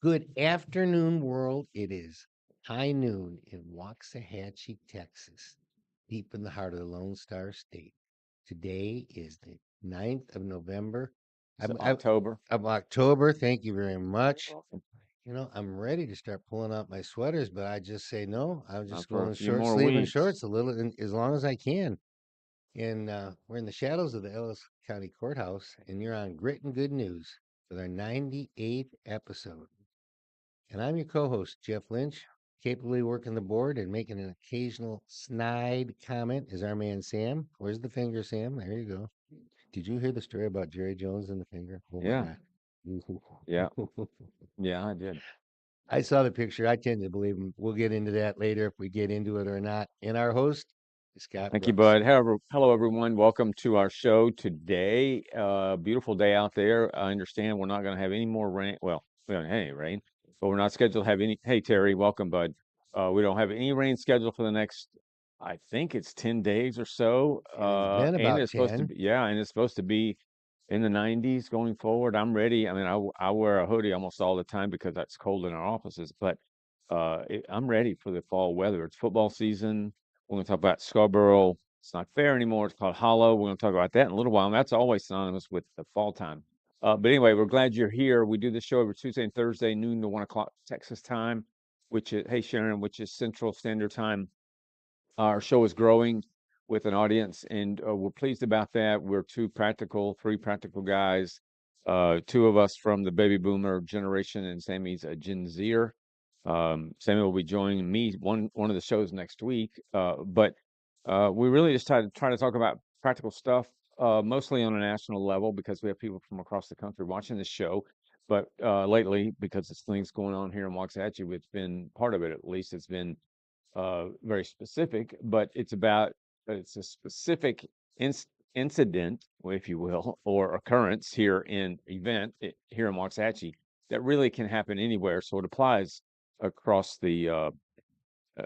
Good afternoon, world. It is high noon in Waxahachie, Texas, deep in the heart of the Lone Star State. Today is the 9th of November. So I'm, I'm, October. of October. Thank you very much. Welcome. I'm ready to start pulling out my sweaters, but I just say no. I'm just For going a in few short more sleeve and weeks. shorts as long as I can. And we're in the shadows of the Ellis County Courthouse, and you're on Grit and Good News with our 98th episode. And I'm your co host, Jeff Lynch. Capably working the board and making an occasional snide comment is our man Sam. Where's the finger, Sam? There you go. Did you hear the story about Jerry Jones and the finger? Oh my Yeah, God. yeah, yeah, I did. I saw the picture. I tend to believe him. We'll get into that later if we get into it or not. And our host is Scott Thank you, Brooks. Bud. Hello, everyone. Welcome to our show today. Beautiful day out there. I understand we're not going to have any more rain. Well, we don't have any rain, but we're not scheduled to have any. Hey, Terry, welcome, Bud. We don't have any rain scheduled for the next, I think it's 10 days or so. And it's been And about it's supposed to 10. be, yeah, and it's supposed to be in the 90s going forward. I'm ready. I mean, I wear a hoodie almost all the time because it's cold in our offices, but I'm ready for the fall weather. It's football season. We're going to talk about Scarborough. It's not fair anymore. It's called Hollow. We're going to talk about that in a little while. And that's always synonymous with the fall time. But anyway, we're glad you're here. We do this show every Tuesday and Thursday, noon to 1 o'clock Texas time, which is, hey, Sharon, which is Central Standard Time. Our show is growing with an audience, and we're pleased about that. We're three practical guys, two of us from the baby boomer generation, and Sammy's a Gen Zer. Sammy will be joining me one of the shows next week. But we really just try to talk about practical stuff, mostly on a national level because we have people from across the country watching this show. But lately, because there's things going on here in Waxahachie, it's been part of it at least. It's been very specific, but it's a specific incident, if you will, or occurrence here here in Waxahachie that really can happen anywhere. So it applies across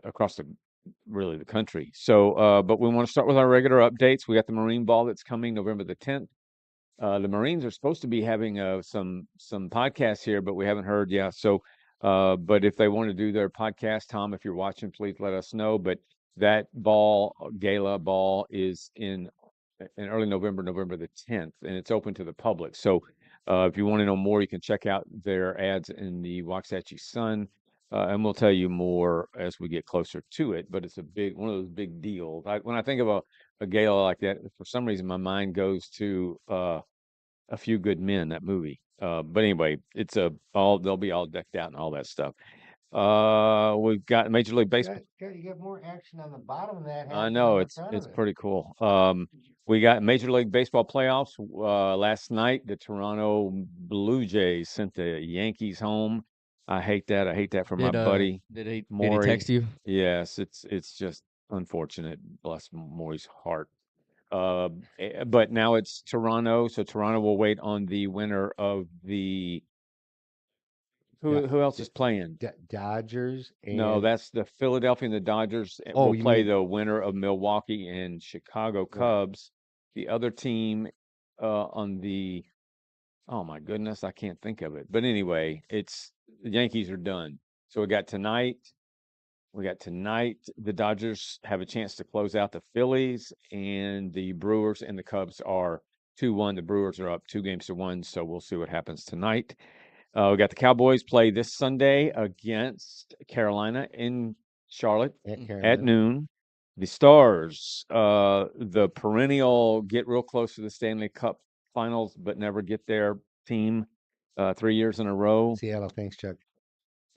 across the really the country. So, but we want to start with our regular updates. We got the Marine Ball that's coming November the 10th. The Marines are supposed to be having some podcasts here, but we haven't heard yet. So, but if they want to do their podcast, Tom, if you're watching, please let us know. But that gala ball is in early November, November the 10th, and it's open to the public. So, if you want to know more, you can check out their ads in the Waxahachie Sun. And we'll tell you more as we get closer to it. But it's one of those big deals. When I think of a gala like that, for some reason, my mind goes to A Few Good Men, that movie. But anyway, they'll be all decked out and all that stuff. We've got Major League Baseball. You got more action on the bottom of that I happening know on the front of it's it. pretty cool. We got Major League Baseball playoffs. Last night, the Toronto Blue Jays sent the Yankees home. I hate that. I hate that for my buddy Did he Maury. text you? Yes, it's just unfortunate. Bless Maury's heart. But now it's Toronto, so Toronto will wait on the winner of the Do- who else D- is playing? Dodgers No, and that's the Philadelphia and the Dodgers oh, will you play mean the winner of Milwaukee and Chicago right? Cubs. The other team on the oh my goodness, I can't think of it. But anyway, it's the Yankees are done. So we got tonight. We got tonight. The Dodgers have a chance to close out the Phillies, and the Brewers and the Cubs are 2-1. The Brewers are up 2 games to 1, so we'll see what happens tonight. We got the Cowboys play this Sunday against Carolina in Charlotte At at Carolina. noon. The Stars, the perennial get real close to the Stanley Cup Finals, but never get there team 3 years in a row. Seattle. Thanks, Chuck.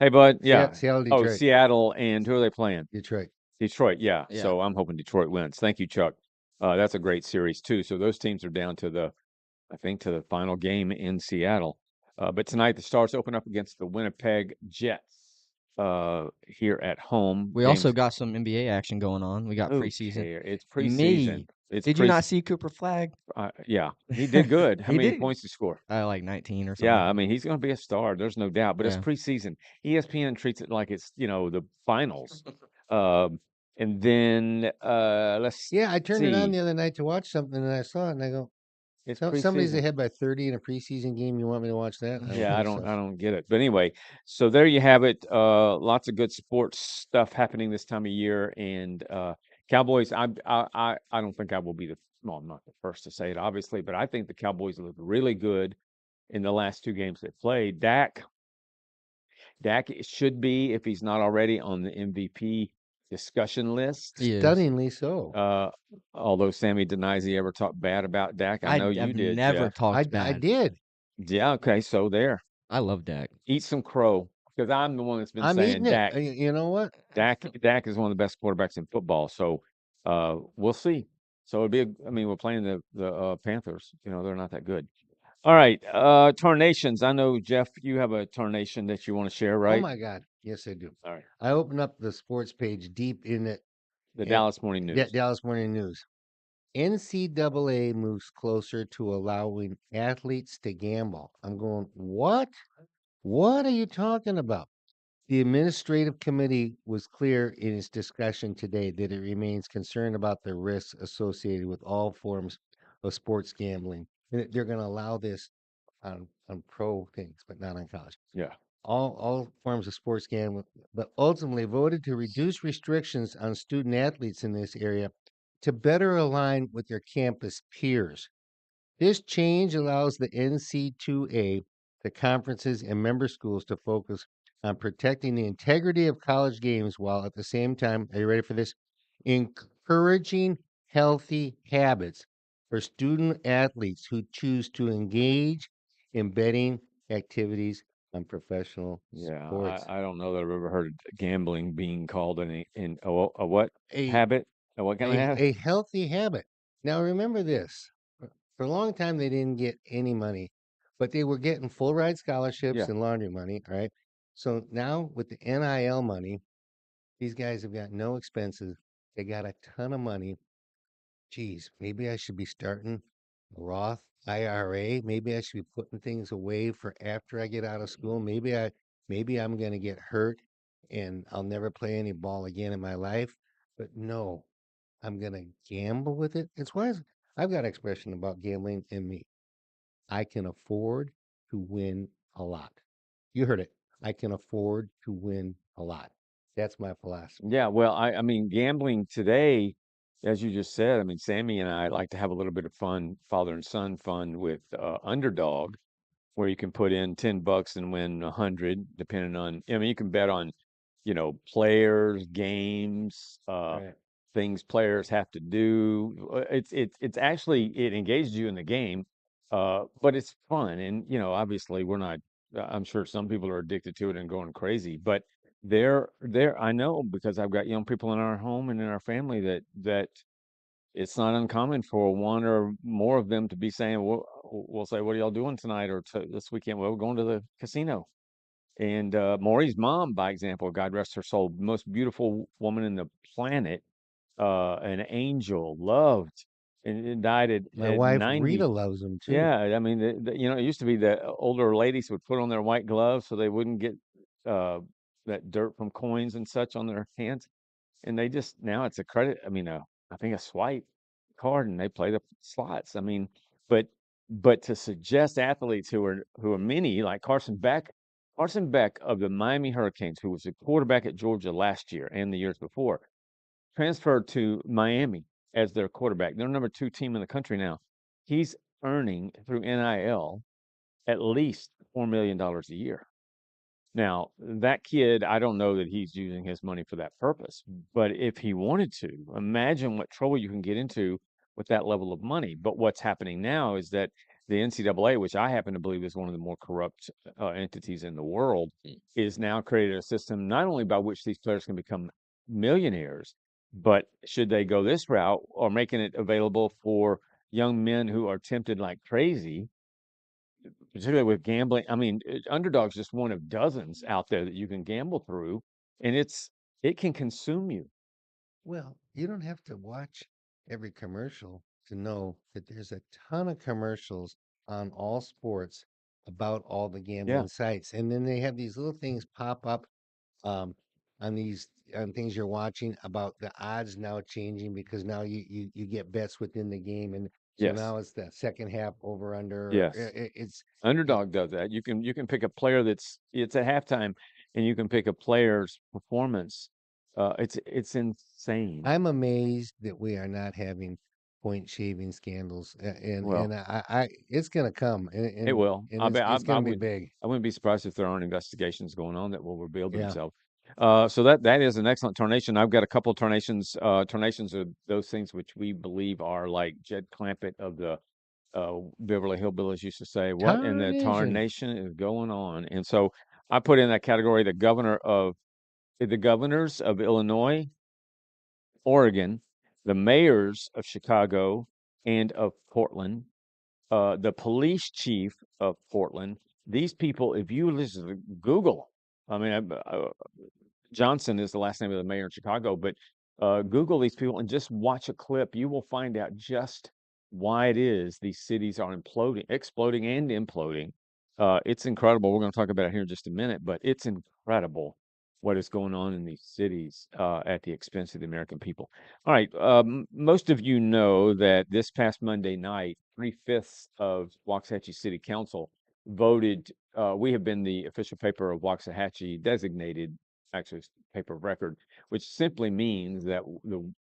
Hey, bud. Yeah. Seattle, Oh, Detroit. Seattle, and who are they playing? Detroit. Detroit. Yeah. Yeah. So I'm hoping Detroit wins. Thank you, Chuck. That's a great series too. So those teams are down to I think, to the final game in Seattle. But tonight the Stars open up against the Winnipeg Jets here at home. We also got some NBA action going on. We got preseason. Okay, it's Me. preseason. It's Did you not see Cooper Flag? Yeah, he did good. How He many did. points did he score? Like 19 or Yeah, something. I mean he's going to be a star. There's no doubt. But it's Yeah. preseason. ESPN treats it like it's the finals. Um, and then let's Yeah, I turned it on see. the other night to watch something and I saw it and I go, It's Somebody's preseason. ahead by 30 in a preseason game. You want me to watch that? I don't Yeah, think so. I don't get it. But anyway, so there you have it. Lots of good sports stuff happening this time of year, and Cowboys. I don't think I will be the well, I'm not the first to say it, obviously, but I think the Cowboys look really good in the last two games they played. Dak should be, if he's not already, on the MVP discussion list. He is. Stunningly so. Uh, although Sammy denies he ever talked bad about Dak. I know you I've did, never Jeff. talked I bad. did. Yeah, okay, so there. I love Dak. Eat some crow, because I'm the one that's been I'm saying eating it. Dak. You know what? Dak is one of the best quarterbacks in football. So we'll see. So it'll be I mean, we're playing the Panthers. You know, they're not that good. All right. Tarnations. I know, Jeff, you have a tarnation that you want to share, Oh right? my God. Yes, I do. All right. I opened up the sports page deep in it. The Dallas Morning News. Dallas Morning News. NCAA moves closer to allowing athletes to gamble. I'm going, what? What are you talking about? The administrative committee was clear in its discussion today that it remains concerned about the risks associated with all forms of sports gambling. And that they're going to allow this on pro things, but not on college. Yeah. All forms of sports gambling, but ultimately voted to reduce restrictions on student athletes in this area to better align with their campus peers. This change allows the NC2A, the conferences, and member schools to focus on protecting the integrity of college games while at the same time, are you ready for this? Encouraging healthy habits for student athletes who choose to engage in betting activities on professional Yeah. sports. I don't know that I've ever heard gambling being called a what A habit? A what kind of habit? a healthy habit. Now remember this. For a long time they didn't get any money, but they were getting full ride scholarships Yeah. and laundry money, all right? So now with the NIL money, these guys have got no expenses. They got a ton of money. Geez, maybe I should be starting a Roth IRA. Maybe I should be putting things away for after I get out of school. Maybe I'm going to get hurt and I'll never play any ball again in my life. But no, I'm going to gamble with it. It's why I've got an expression about gambling in me. I can afford to win a lot. You heard it. I can afford to win a lot. That's my philosophy. Yeah, well, I mean, gambling today, as you just said, I mean, Sammy and I like to have a little bit of fun, father and son fun with Underdog, where you can put in $10 and win 100, depending on, I mean, you can bet on, players, games, Right. things players have to do. It's actually it engages you in the game, but it's fun. And obviously we're not. I'm sure some people are addicted to it and going crazy, but there I know because I've got young people in our home and in our family that it's not uncommon for one or more of them to be saying, we'll say, what are y'all doing tonight or this weekend? Well, we're going to the casino. And Maury's mom, by example, God rest her soul, most beautiful woman in the planet, an angel, loved, and died My at wife Rita 90. loves them too. Yeah, I mean, it used to be the older ladies would put on their white gloves so they wouldn't get uh, that dirt from coins and such on their hands. And they just now it's a credit. I mean, I think a swipe card, and they play the slots. I mean, but to suggest athletes who are many like Carson Beck of the Miami Hurricanes, who was a quarterback at Georgia last year and the years before, transferred to Miami as their quarterback. They're number 2 team in the country now. He's earning through NIL at least $4 million a year. Now, that kid, I don't know that he's using his money for that purpose, but if he wanted to, imagine what trouble you can get into with that level of money. But what's happening now is that the NCAA, which I happen to believe is one of the more corrupt entities in the world, is now created a system not only by which these players can become millionaires, but should they go this route or making it available for young men who are tempted like crazy, particularly with gambling. I mean, Underdog's just one of dozens out there that you can gamble through, and it can consume you. Well, you don't have to watch every commercial to know that there's a ton of commercials on all sports about all the Yeah, gambling sites. And then they have these little things pop up um, on these on things you're watching about the odds now changing because now you get bets within the game, and so Yes. now it's the second half over under. Yes. It's it, Underdog does that. You can pick a player it's at halftime, and you can pick a player's performance. It's insane. I'm amazed that we are not having point shaving scandals, Well, and I it's gonna come, it will. and it's I gonna be would. big. I wouldn't be surprised if there aren't investigations going on that will reveal Yeah. themselves. So that is an excellent tarnation. I've got a couple of tarnations. Tarnations are those things which we believe are like Jed Clampett of the Beverly Hillbillies used to say, "What in the Tarnation. tarnation is going on?" And so I put in that category the governors of Illinois, Oregon, the mayors of Chicago and of Portland, the police chief of Portland. These people, if you listen to Google, I mean, Johnson is the last name of the mayor in Chicago, but Google these people and just watch a clip. You will find out just why it is these cities are imploding, exploding, and imploding. It's incredible. We're going to talk about it here in just a minute, but it's incredible what is going on in these cities at the expense of the American people. All right. Most of you know that this past Monday night, 3/5 of Waxahachie City Council voted. We have been the official paper of Waxahachie designated, actually it's paper of record, which simply means that the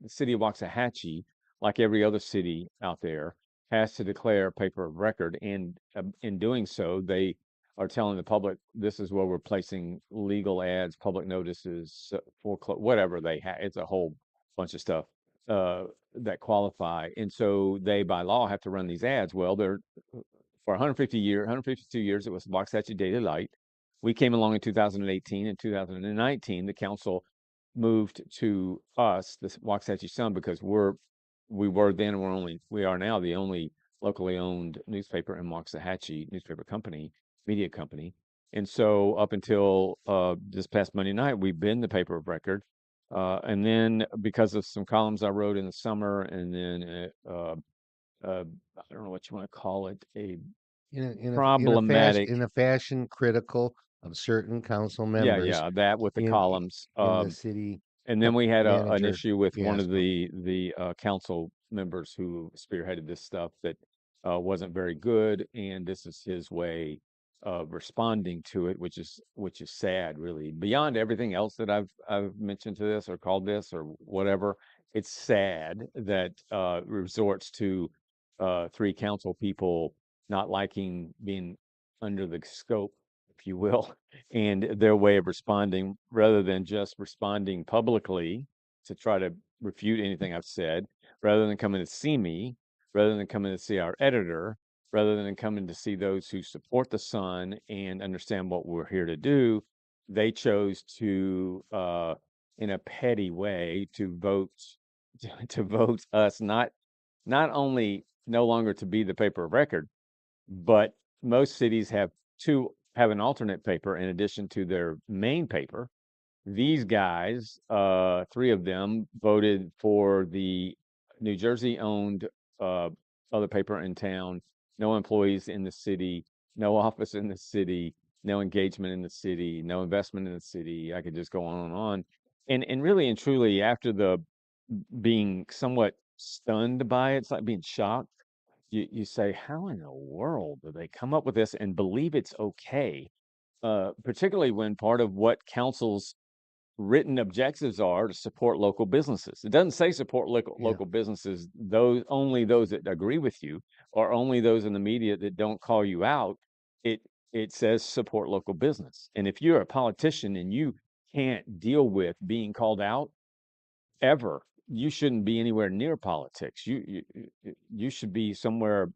city of Waxahachie, like every other city out there, has to declare paper of record. And in doing so, they are telling the public this is where we're placing legal ads, public notices, for whatever they have. It's a whole bunch of stuff that qualify. And so they, by law, have to run these ads. Well, they're for 152 years, it was Waxahachie Daily Light. We came along in 2018 and 2019. The council moved to us, the Waxahachie Sun, because we were then, we are now the only locally owned newspaper in Waxahachie, newspaper company, media company. And so up until this past Monday night, we've been the paper of record. And then because of some columns I wrote in the summer, and then I don't know what you want to call it, a problematic. In a fashion critical of certain council Yeah, members yeah, that with the in columns. in the city And then we had an manager issue with one of fiasco. the council members who spearheaded this stuff that wasn't very good, and this is his way of responding to it, which is sad, really. Beyond everything else that I've mentioned to this or called this or whatever, it's sad that resorts to three council people not liking being under the scope, if you will, and their way of responding, rather than just responding publicly to try to refute anything I've said, rather than coming to see me, rather than coming to see our editor, rather than coming to see those who support the Sun and understand what we're here to do. They chose to, in a petty way, to vote to vote us not only no longer to be the paper of record, but most cities have an alternate paper in addition to their main paper. These guys, three of them, voted for the New Jersey owned other paper in town, no employees in the city, no office in the city, no engagement in the city, no investment in the city. I could just go on and on. And really and truly, after the being somewhat stunned by it, it's like being shocked. You say, how in the world do they come up with this and believe it's okay? Particularly when part of what council's written objectives are to support local businesses. It doesn't say support Yeah. local businesses, only those that agree with you, or only those in the media that don't call you out. It it says support local business. And if you're a politician and you can't deal with being called out ever, you shouldn't be anywhere near politics. You should be somewhere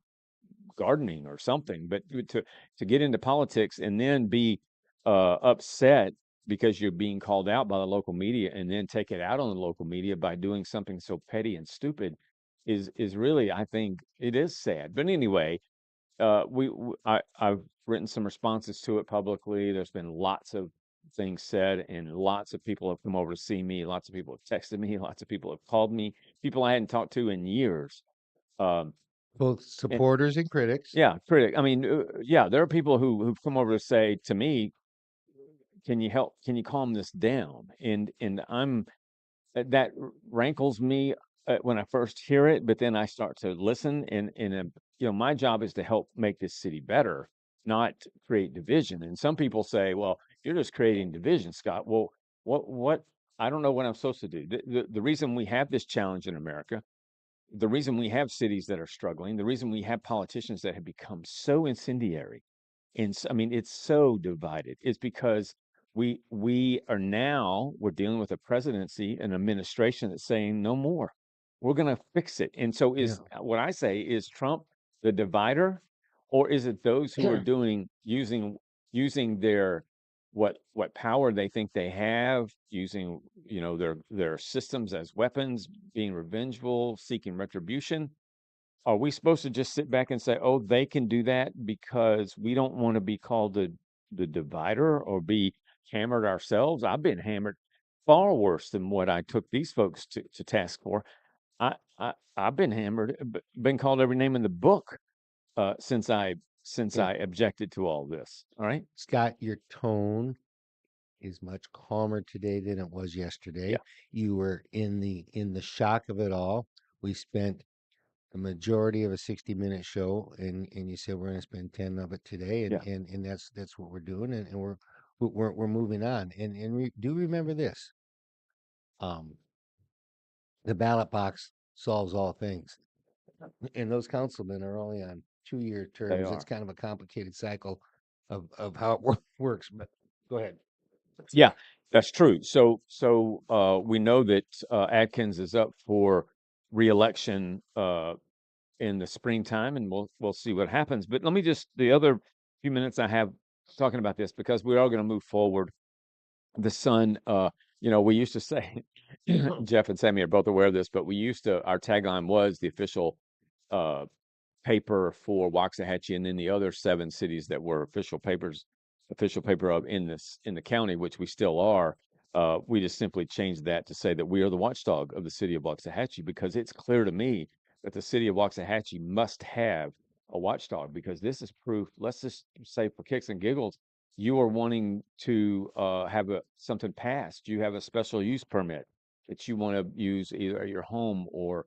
gardening or something. But to get into politics and then be upset because you're being called out by the local media, and then take it out on the local media by doing something so petty and stupid is really, I think, it is sad. But anyway, I've written some responses to it publicly. There's been lots of things said, and lots of people have come over to see me. Lots of people have texted me. Lots of people have called me. People I hadn't talked to in years. Um, Both and supporters and critics. yeah, critic. I mean, yeah, there are people who've come over to say to me, can you help? Can you calm this down? And that rankles me when I first hear it, but then I start to listen, and my job is to help make this city better, not create division. And some people say, well, you're just creating division, Scott. Well, what I don't know what I'm supposed to do. The reason we have this challenge in America, the reason we have cities that are struggling, the reason we have politicians that have become so incendiary, and I mean, it's so divided, is because we're dealing with a presidency, an administration that's saying no more. We're going to fix it. And so Yeah. what I say, is Trump the divider, or is it those who are using their what power they think they have, using their systems as weapons, being revengeful, seeking retribution? Are we supposed to just sit back and say, oh, they can do that because we don't want to be called the divider or be hammered ourselves? I've been hammered far worse than what I took these folks to task for. I've been hammered, been called every name in the book since I Yeah. objected to all this. All right. Scott, your tone is much calmer today than it was yesterday. Yeah. You were in the shock of it all. We spent the majority of a 60-minute show, and you said we're going to spend 10 of it today, and Yeah. and that's what we're doing, and we're moving on. And do remember this: um, the ballot box solves all things, and those councilmen are only on 2-year They terms. It's are. kind of a complicated cycle of how it works. But go ahead. Yeah, that's true. So we know that Adkins is up for reelection in the springtime, and we'll see what happens. But let me just, the other few minutes I have talking about this, because we are going to move forward. The sun, we used to say, Jeff and Sammy are both aware of this, but our tagline was the official uh, paper for Waxahachie, and then the other 7 cities that were official paper of in the county, which we still are. We just simply changed that to say that we are the watchdog of the city of Waxahachie, because it's clear to me that the city of Waxahachie must have a watchdog, because this is proof. Let's just say, for kicks and giggles, you are wanting to have something passed. You have a special use permit that you want to use either at your home or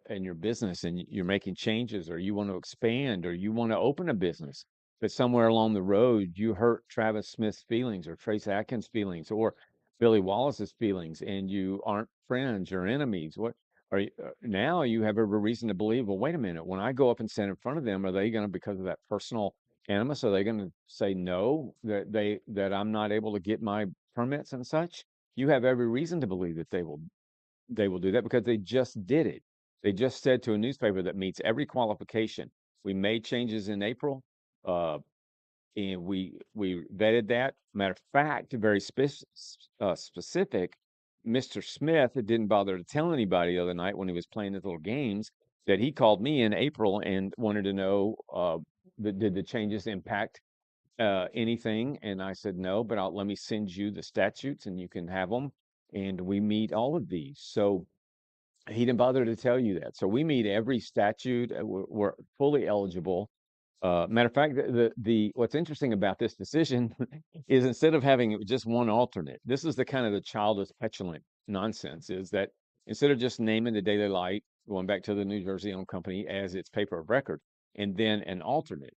in your business, and you're making changes, or you want to expand, or you want to open a business, but somewhere along the road you hurt Travis Smith's feelings, or Trace Atkins' feelings, or Billy Wallace's feelings, and you aren't friends or enemies. What are you, now you have every reason to believe, well, wait a minute, when I go up and stand in front of them, are they going to, because of that personal animus, are they going to say no, that I'm not able to get my permits and such? You have every reason to believe that they will do that, because they just did it. They just said to a newspaper that meets every qualification, we made changes in April, and we vetted that. Matter of fact, very specific. Mr. Smith didn't bother to tell anybody the other night when he was playing his little games that he called me in April and wanted to know, did the changes impact anything? And I said no, but let me send you the statutes and you can have them. And we meet all of these. So he didn't bother to tell you that. So we meet every statute. We're fully eligible. Matter of fact, the what's interesting about this decision is, instead of having just one alternate, this is the kind of the childish, petulant nonsense, is that instead of just naming the Daily Light, going back to the New Jersey owned company, as its paper of record, and then an alternate,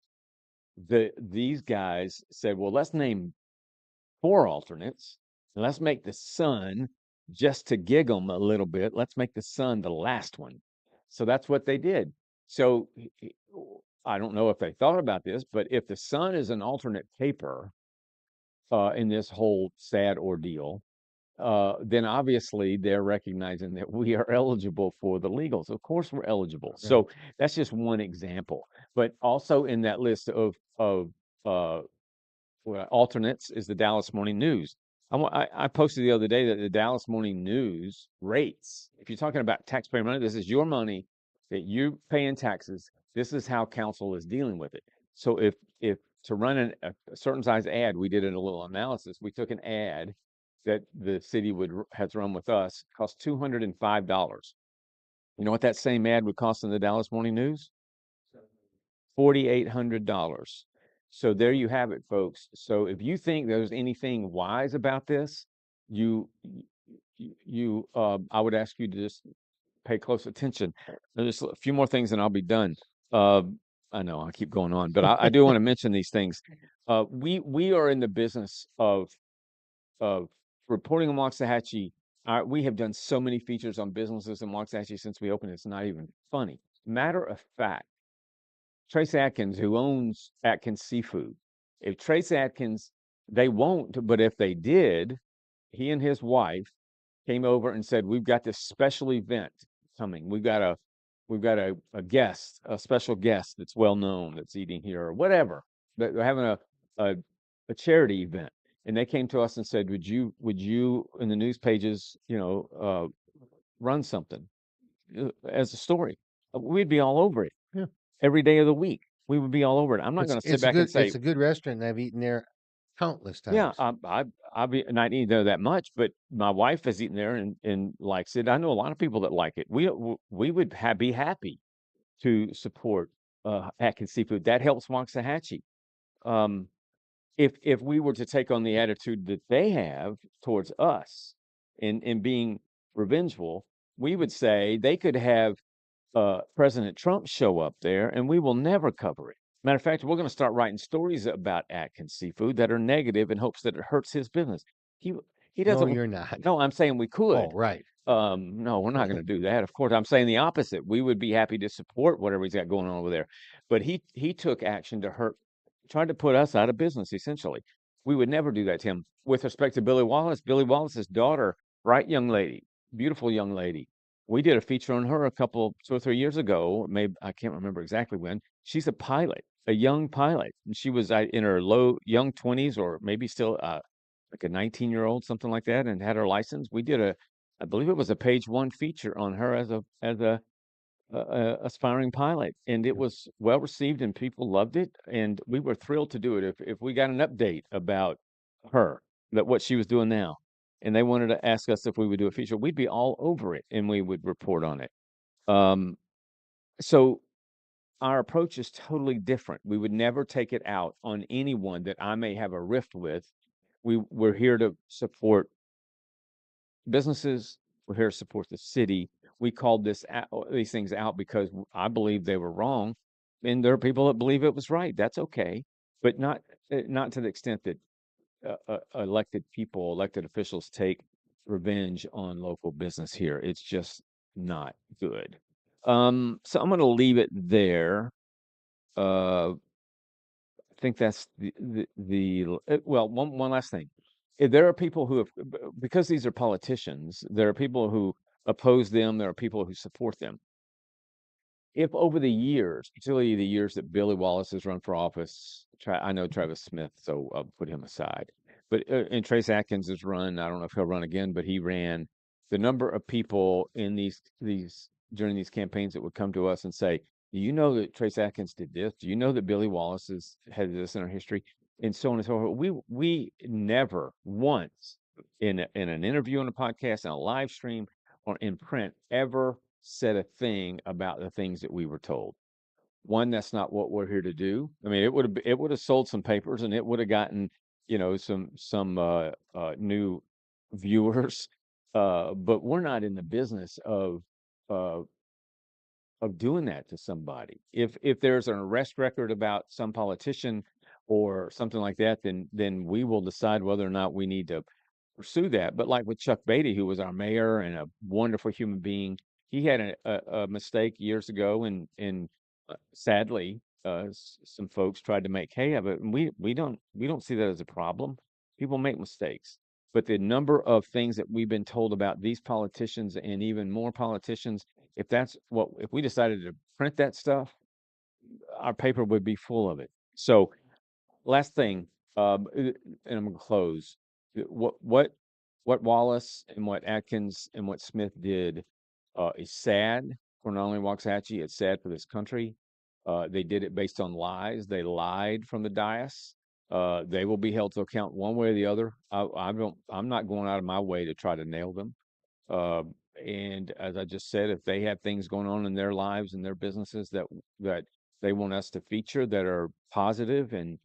these guys said, well, let's name 4 alternates, and let's make the Sun, just to gig them a little bit, let's make the Sun the last one. So that's what they did. So I don't know if they thought about this, but if the Sun is an alternate paper in this whole sad ordeal, then obviously they're recognizing that we are eligible for the legals. Of course, we're eligible. Right. So that's just one example. But also in that list of alternates is the Dallas Morning News. I posted the other day that the Dallas Morning News rates, if you're talking about taxpayer money, this is your money that you pay in taxes. This is how council is dealing with it. So if to run a certain size ad, we did a little analysis. We took an ad that the city has run with us, cost $205. You know what that same ad would cost in the Dallas Morning News? $4,800. So there you have it, folks. So if you think there's anything wise about this, you I would ask you to just pay close attention. There's just a few more things and I'll be done. Uh, I know I keep going on, but I do want to mention these things. We are in the business of reporting on Waxahachie. We have done so many features on businesses in Waxahachie since we opened. It's not even funny. Matter of fact, Trace Atkins, who owns Atkins Seafood, if Trace Atkins, they won't, but if they did, he and his wife came over and said, "We've got this special event coming. We've got a guest, a special guest that's well known that's eating here or whatever. They're having a a charity event." And they came to us and said, "Would you in the news pages, run something as a story?" We'd be all over it. Yeah. Every day of the week. We would be all over it. I'm not going to sit back and say, it's a good restaurant, and I've eaten there countless yeah, times. I'll be not eating there that much, but my wife has eaten there and likes it. I know a lot of people that like it. We would be happy to support Atkins Seafood. That helps Waxahachie. Um, if we were to take on the attitude that they have towards us in being revengeful, we would say they could have President Trump show up there, and we will never cover it. Matter of fact, we're going to start writing stories about Atkins Seafood that are negative in hopes that it hurts his business. He he No, doesn't. you're not. No, I'm saying we could. Oh, right. No, we're not going to do that. Of course, I'm saying the opposite. We would be happy to support whatever he's got going on over there. But he took action to hurt, tried to put us out of business. Essentially, we would never do that to him. With respect to Billy Wallace's daughter, bright young lady, beautiful young lady. We did a feature on her 2 or 3 years ago. Maybe I can't remember exactly when. She's a pilot, a young pilot, and she was in her young 20s or maybe still like a 19-year-old, something like that, and had her license. We did I believe it was a page one feature on her as a aspiring pilot, and it was well received and people loved it, and we were thrilled to do it. If we got an update about her, that what she was doing now, and they wanted to ask us if we would do a feature, we'd be all over it and we would report on it. So our approach is totally different. We would never take it out on anyone that I may have a rift with. We're here to support businesses. We're here to support the city. We called these things out because I believe they were wrong, and there are people that believe it was right. That's okay, but not to the extent that elected people, elected officials take revenge on local business here. It's just not good. So I'm going to leave it there. I think that's well, one last thing. If there are people who have, because these are politicians, there are people who oppose them, there are people who support them. If over the years, particularly the years that Billy Wallace has run for office, I know Travis Smith, so I'll put him aside. But and Trace Atkins has run. I don't know if he'll run again, but he ran. The number of people in these during these campaigns that would come to us and say, "Do you know that Trace Atkins did this? Do you know that Billy Wallace has had this in our history?" And so on and so forth. We never once in an interview on a podcast, on a live stream, or in print ever said a thing about the things that we were told. One, that's not what we're here to do. I mean, it would have sold some papers and it would have gotten, some new viewers. But we're not in the business uh, of doing that to somebody. If there's an arrest record about some politician or something like that, then we will decide whether or not we need to pursue that. But like with Chuck Beatty, who was our mayor and a wonderful human being, he had a mistake years ago, and sadly, some folks tried to make hay of it. And we don't see that as a problem. People make mistakes, but the number of things that we've been told about these politicians and even more politicians, if we decided to print that stuff, our paper would be full of it. So last thing, and I'm gonna close. What Wallace and what Atkins and what Smith did is sad for not only Waxahachie, it's sad for this country. They did it based on lies. They lied from the dais. They will be held to account one way or the other. I'm not going out of my way to try to nail them. Uh, and as I just said, if they have things going on in their lives and their businesses that they want us to feature that are positive and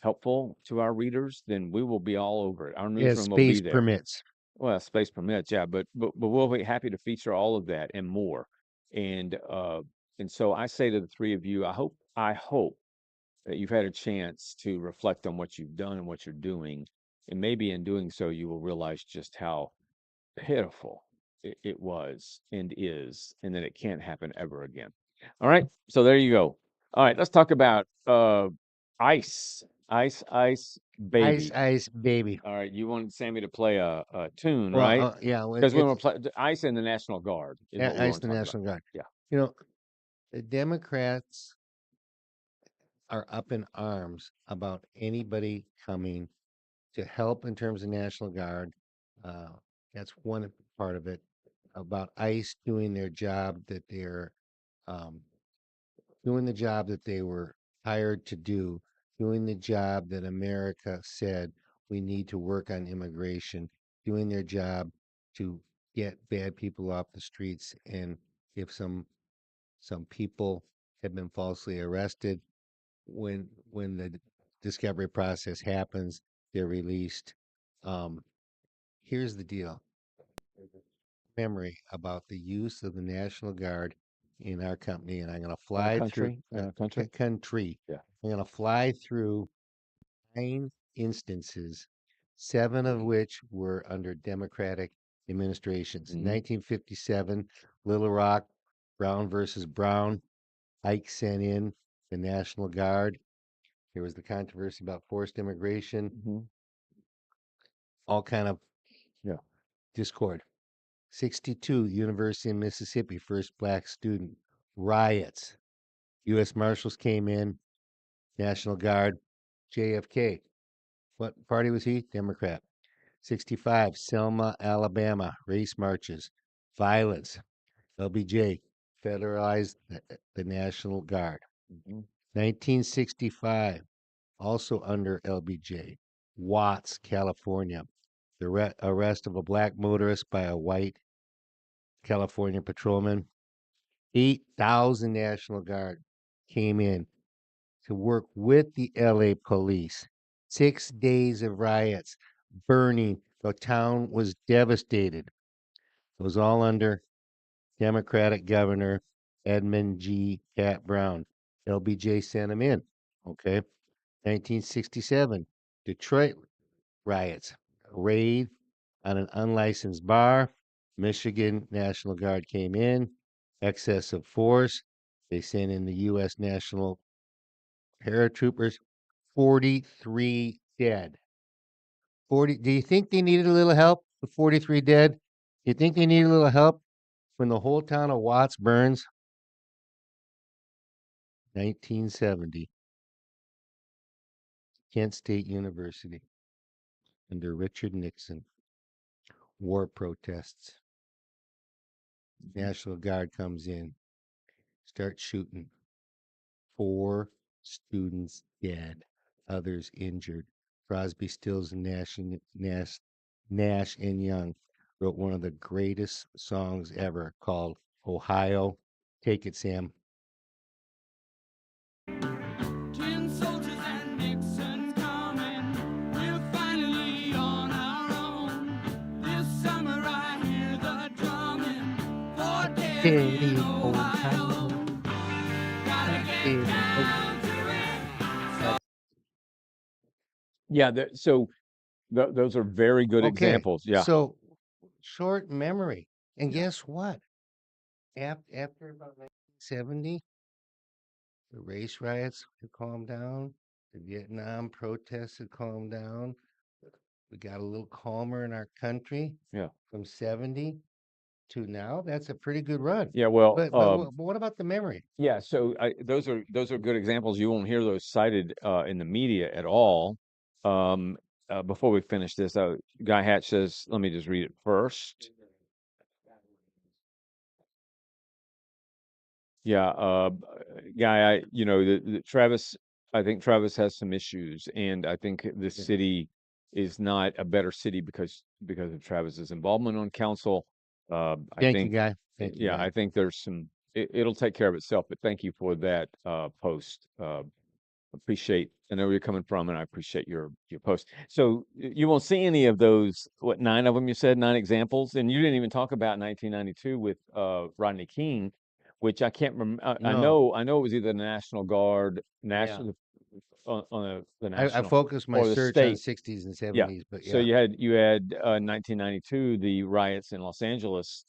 helpful to our readers, then we will be all over it. Our Yeah, newsroom will be space there. permits. Well, space permits, yeah, but we'll be happy to feature all of that and more. And so I say to the three of you, I hope that you've had a chance to reflect on what you've done and what you're doing, and maybe in doing so, you will realize just how pitiful it was and is, and that it can't happen ever again. All right, so there you go. All right, let's talk about ice, baby. Ice baby. All right, you wanted Sammy to play a tune, Well, right? yeah, Because we it's want to play ice and the National Guard is what we ice want to the talk about. National Guard. Yeah. You know, the Democrats are up in arms about anybody coming to help in terms of National Guard. Uh, that's one part of it. About ICE doing their job that they're um, doing the job that they were hired to do, doing the job that America said we need to work on immigration, doing their job to get bad people off the streets. And if some people have been falsely arrested, when the discovery process happens, they're released. Um, here's the deal: memory about the use of the National Guard in our company, and I'm going to fly through Country. country. Yeah. I'm going to fly through 9 instances, 7 of which were under Democratic administrations. Mhm. 1957, Little Rock, Brown versus Brown. Ike sent in the National Guard. There was the controversy about forced immigration, Mhm. all kind of Yeah. discord. 62, University of Mississippi, first black student, riots. U.S. Marshals came in, National Guard, JFK. What party was he? Democrat. 65, Selma, Alabama, race marches, violence. LBJ federalized the National Guard. Mhm. 1965, also under LBJ, Watts, California, the arrest of a black motorist by a white California patrolman. 8,000 National Guard came in to work with the LA police. 6 days of riots, burning. The town was devastated. It was all under Democratic Governor Edmund G. Cat Brown. LBJ sent him in. Okay. 1967, Detroit riots, a raid on an unlicensed bar. Michigan National Guard came in, excess of force. They sent in the U.S. National paratroopers, 43 dead. 40. Do you think they needed a little help with 43 dead? Do you think they needed a little help when the whole town of Watts burns? 1970, Kent State University, under Richard Nixon, war protests. National Guard comes in, starts shooting. 4 students dead, others injured. Crosby, Stills, and Nash and Young wrote one of the greatest songs ever called Ohio. Take it, Sam. Tin soldiers and Nixon coming. We're finally on our own. This summer I hear the drumming. For Daddy in Ohio. Gotta get down to it. Yeah. So those are very good Okay, examples. Yeah. so short memory. And Yeah. guess what? After about 1970, the race riots had calmed down, the Vietnam protests had calmed down. We got a little calmer in our country. Yeah. From 70 to now. That's a pretty good run. Yeah. Well, But what about the memory? yeah. So those are good examples. You won't hear those cited in the media at all. Um, Before we finish this, Guy Hatch says, let me just read it first. Yeah, Guy, Travis, I think Travis has some issues, and I think this Yeah. city is not a better city because of Travis's involvement on council. I Thank you, think, Guy. Thank you, yeah, Guy. I think there's it'll take care of itself, but thank you for that post. appreciate. I know where you're coming from, and I appreciate your post. So you won't see any of those. What, 9 of them? You said 9 examples, and you didn't even talk about 1992 with Rodney King, which I can't remember. I No. know it was either the National Guard, Yeah. national on the I national focused my or the search on state. 60s and Yeah. 70s, but So yeah. you had 1992, the riots in Los Angeles,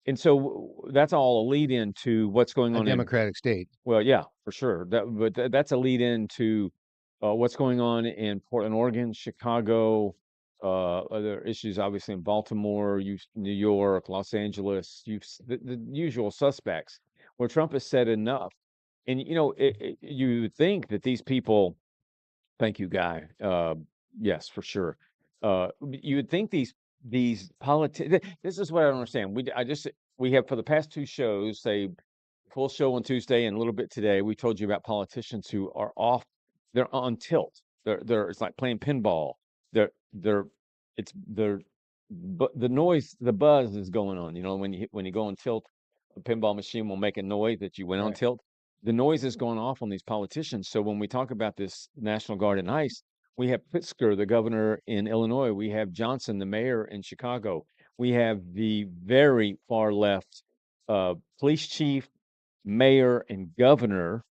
and so that's all a lead into what's going A on in. democratic state. Well, yeah, for sure. That's a lead into what's going on in Portland, Oregon, Chicago, other issues, obviously in Baltimore, New York, Los Angeles, the usual suspects, where Trump has said enough. And you would think that these people. Thank you, Guy. Yes, for sure. You would think these politics. This is what I don't understand. We have for the past 2 shows, say full show on Tuesday and a little bit today. We told you about politicians who are off. They're on tilt. They're it's like playing pinball. They're it's they're but the noise, the buzz is going on. When you go on tilt, a pinball machine will make a noise that you went on Right. tilt. The noise is going off on these politicians. So when we talk about this National Guard and ICE, we have Pritzker, the governor in Illinois. We have Johnson, the mayor in Chicago. We have the very far left police chief, mayor, and governor,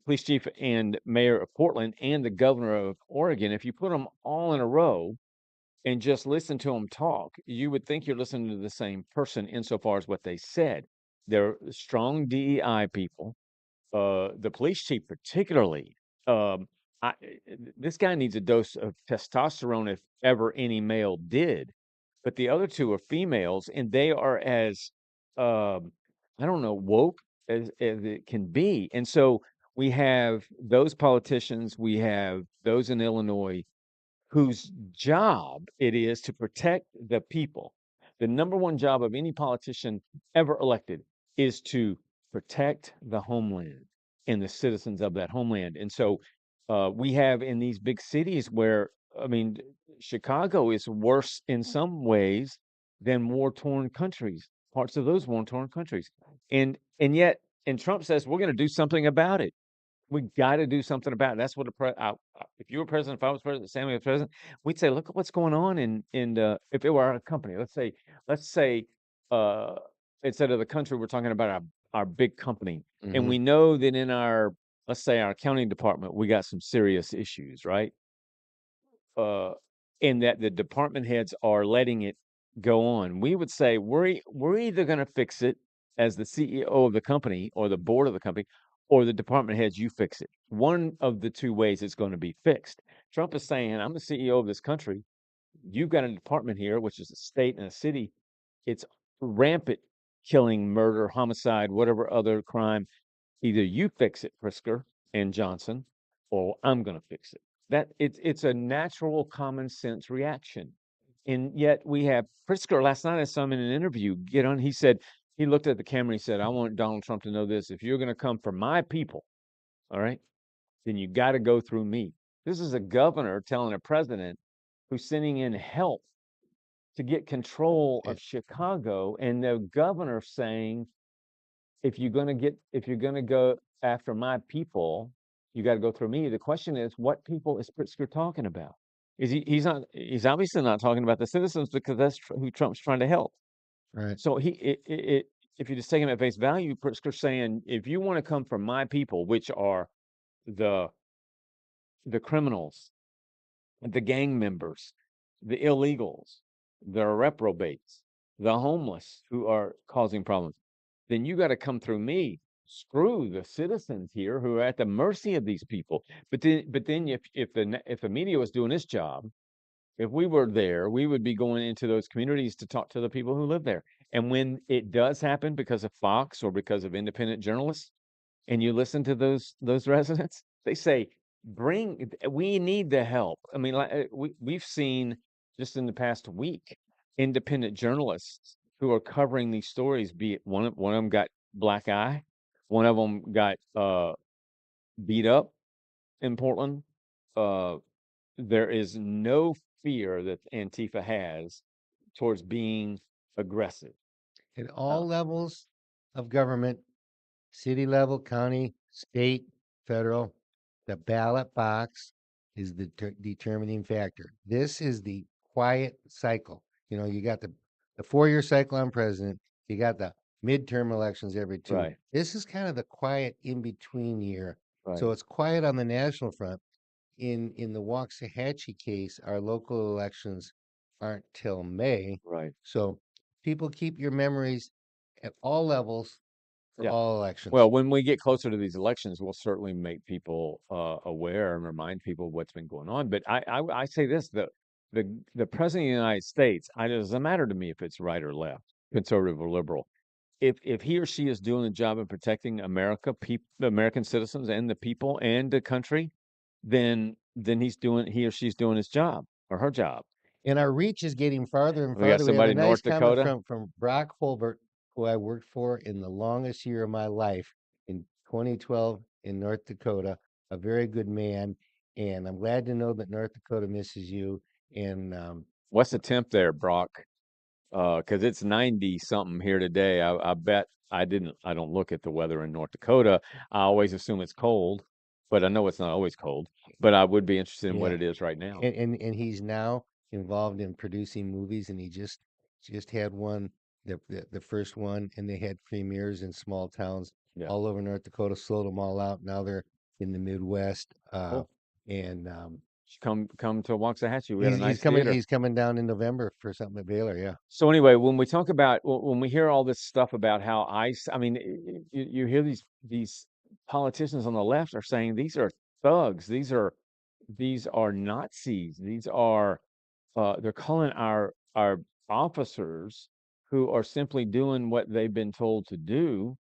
police chief and mayor of Portland, and the governor of Oregon. If you put them all in a row and just listen to them talk, you would think you're listening to the same person insofar as what they said. They're strong DEI people. The police chief particularly, um, this guy needs a dose of testosterone if ever any male did. But the other 2 are females, and they are as, um, I don't know, woke as it can be. And so we have those politicians, we have those in Illinois whose job it is to protect the people. The number one job of any politician ever elected is to protect the homeland and the citizens of that homeland. And so we have in these big cities where, I mean, Chicago is worse in some ways than war-torn countries, parts of those war-torn countries. And yet, and Trump says, we're going to do something about it. We got to do something about it. That's what if you were president, if I was president, Sammy was president, we'd say, look at what's going on if it were our company, let's say, uh, instead of the country, we're talking about our big company. And we know that in let's say our accounting department, we got some serious issues, right? And that the department heads are letting it go on. We would say, we're either going to fix it as the CEO of the company or the board of the company, or the department heads, you fix it. One of the 2 ways it's going to be fixed. Trump is saying, I'm the CEO of this country. You've got a department here, which is a state and a city. It's rampant killing, murder, homicide, whatever other crime. Either you fix it, Pritzker and Johnson, or I'm going to fix it. It's a natural common sense reaction. And yet we have Pritzker last night. I saw him in an interview get on. He said, he looked at the camera. He said, I want Donald Trump to know this. If you're going to come for my people, all right, then you got to go through me. This is a governor telling a president who's sending in help to get control of Chicago. And the governor saying, if you're going to go after my people, you got to go through me. The question is, what people is Pritzker talking about? He's obviously not talking about the citizens, because that's who Trump's trying to help. Right. So if you just take him at face value, Pritzker's saying, if you want to come from my people, which are the criminals, the gang members, the illegals, the reprobates, the homeless who are causing problems, then you got to come through me. Screw the citizens here who are at the mercy of these people. But then if the media was doing its job, if we were there, we would be going into those communities to talk to the people who live there. And when it does happen because of Fox or because of independent journalists, and you listen to those residents, they say, we need the help. I mean, like, we've seen just in the past week, independent journalists who are covering these stories, be it one of them got black eye, one of them got beat up in Portland. There is no fear that Antifa has towards being aggressive. At all levels of government, city level, county, state, federal, The ballot box is the determining factor. This is the quiet cycle. You know, you got the 4-year cycle on president. You got the midterm elections every 2. Right. This is kind of the quiet in between year. Right. So it's quiet on the national front. In the Waxahachie case, our local elections aren't till May. Right. So people keep your memories at all levels for Yeah. all elections. Well, when we get closer to these elections, we'll certainly make people aware and remind people of what's been going on. But I say this: the president of the United States, it doesn't matter to me if it's right or left, conservative or liberal. If he or she is doing a job of protecting America, the American citizens, and the people and the country, then he or she's doing his job or her job. And our reach is getting farther and We got farther. somebody have in a nice North comment Dakota. from Brock Holbert, who I worked for in the longest year of my life in 2012 in North Dakota. A very good man, and I'm glad to know that North Dakota misses you. And What's the temp there, Brock? Because it's 90 something here today. I bet I don't look at the weather in North Dakota. I always assume it's cold, but I know it's not always cold. But I would be interested in what yeah, it is right now. and he's now involved in producing movies, and he just had one, the first one, and they had premieres in small towns Yeah. all over North Dakota, sold them all out. Now they're in the Midwest, Cool. and Come to Waxahachie. We got a nice he's coming. theater. He's coming down in November for something at Baylor. Yeah. So anyway, when we talk about when we hear all this stuff about how ICE, I mean, you hear these politicians on the left are saying these are thugs, these are Nazis, these are they're calling our officers who are simply doing what they've been told to do.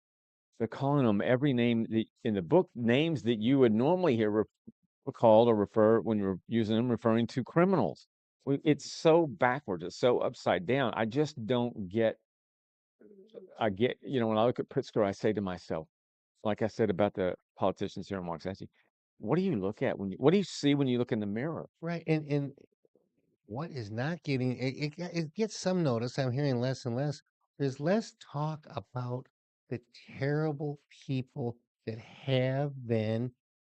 They're calling them every name in the book, names that you would normally hear called or refer when you're using them, referring to criminals. It's so backwards. It's so upside down. I just don't get. I get, when I look at Pritzker, I say to myself, like I said about the politicians here in Waxahachie, what do you look at what do you see when you look in the mirror? Right. And what is not getting it gets some notice. I'm hearing less and less. There's less talk about the terrible people that have been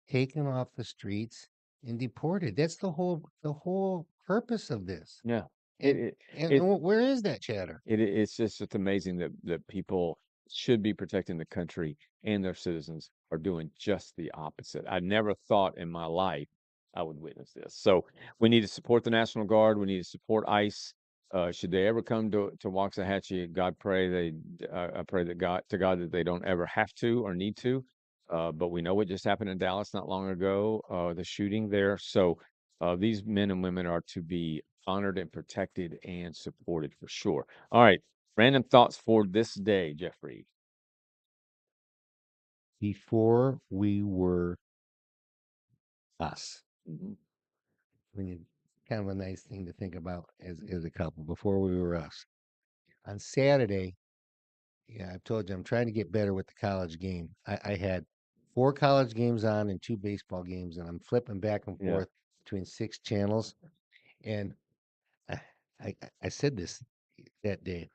taken off the streets and deported. That's the whole purpose of this. Yeah. And It where is that chatter? it's amazing that people should be protecting the country and their citizens are doing just the opposite. I never thought in my life I would witness this. So we need to support the National Guard. We need to support ICE. Should they ever come to Waxahachie, I pray that God that they don't ever have to or need to. But we know what just happened in Dallas not long ago, the shooting there. So these men and women are to be honored and protected and supported for sure. All right. Random thoughts for this day, Jeffrey. Before we were us. Mhm. Kind of a nice thing to think about as a couple. Before we were us. On Saturday, yeah, I've told you I'm trying to get better with the college game. I had 4 college games on and 2 baseball games, and I'm flipping back and Yeah. forth between 6 channels. And I, I said this that day.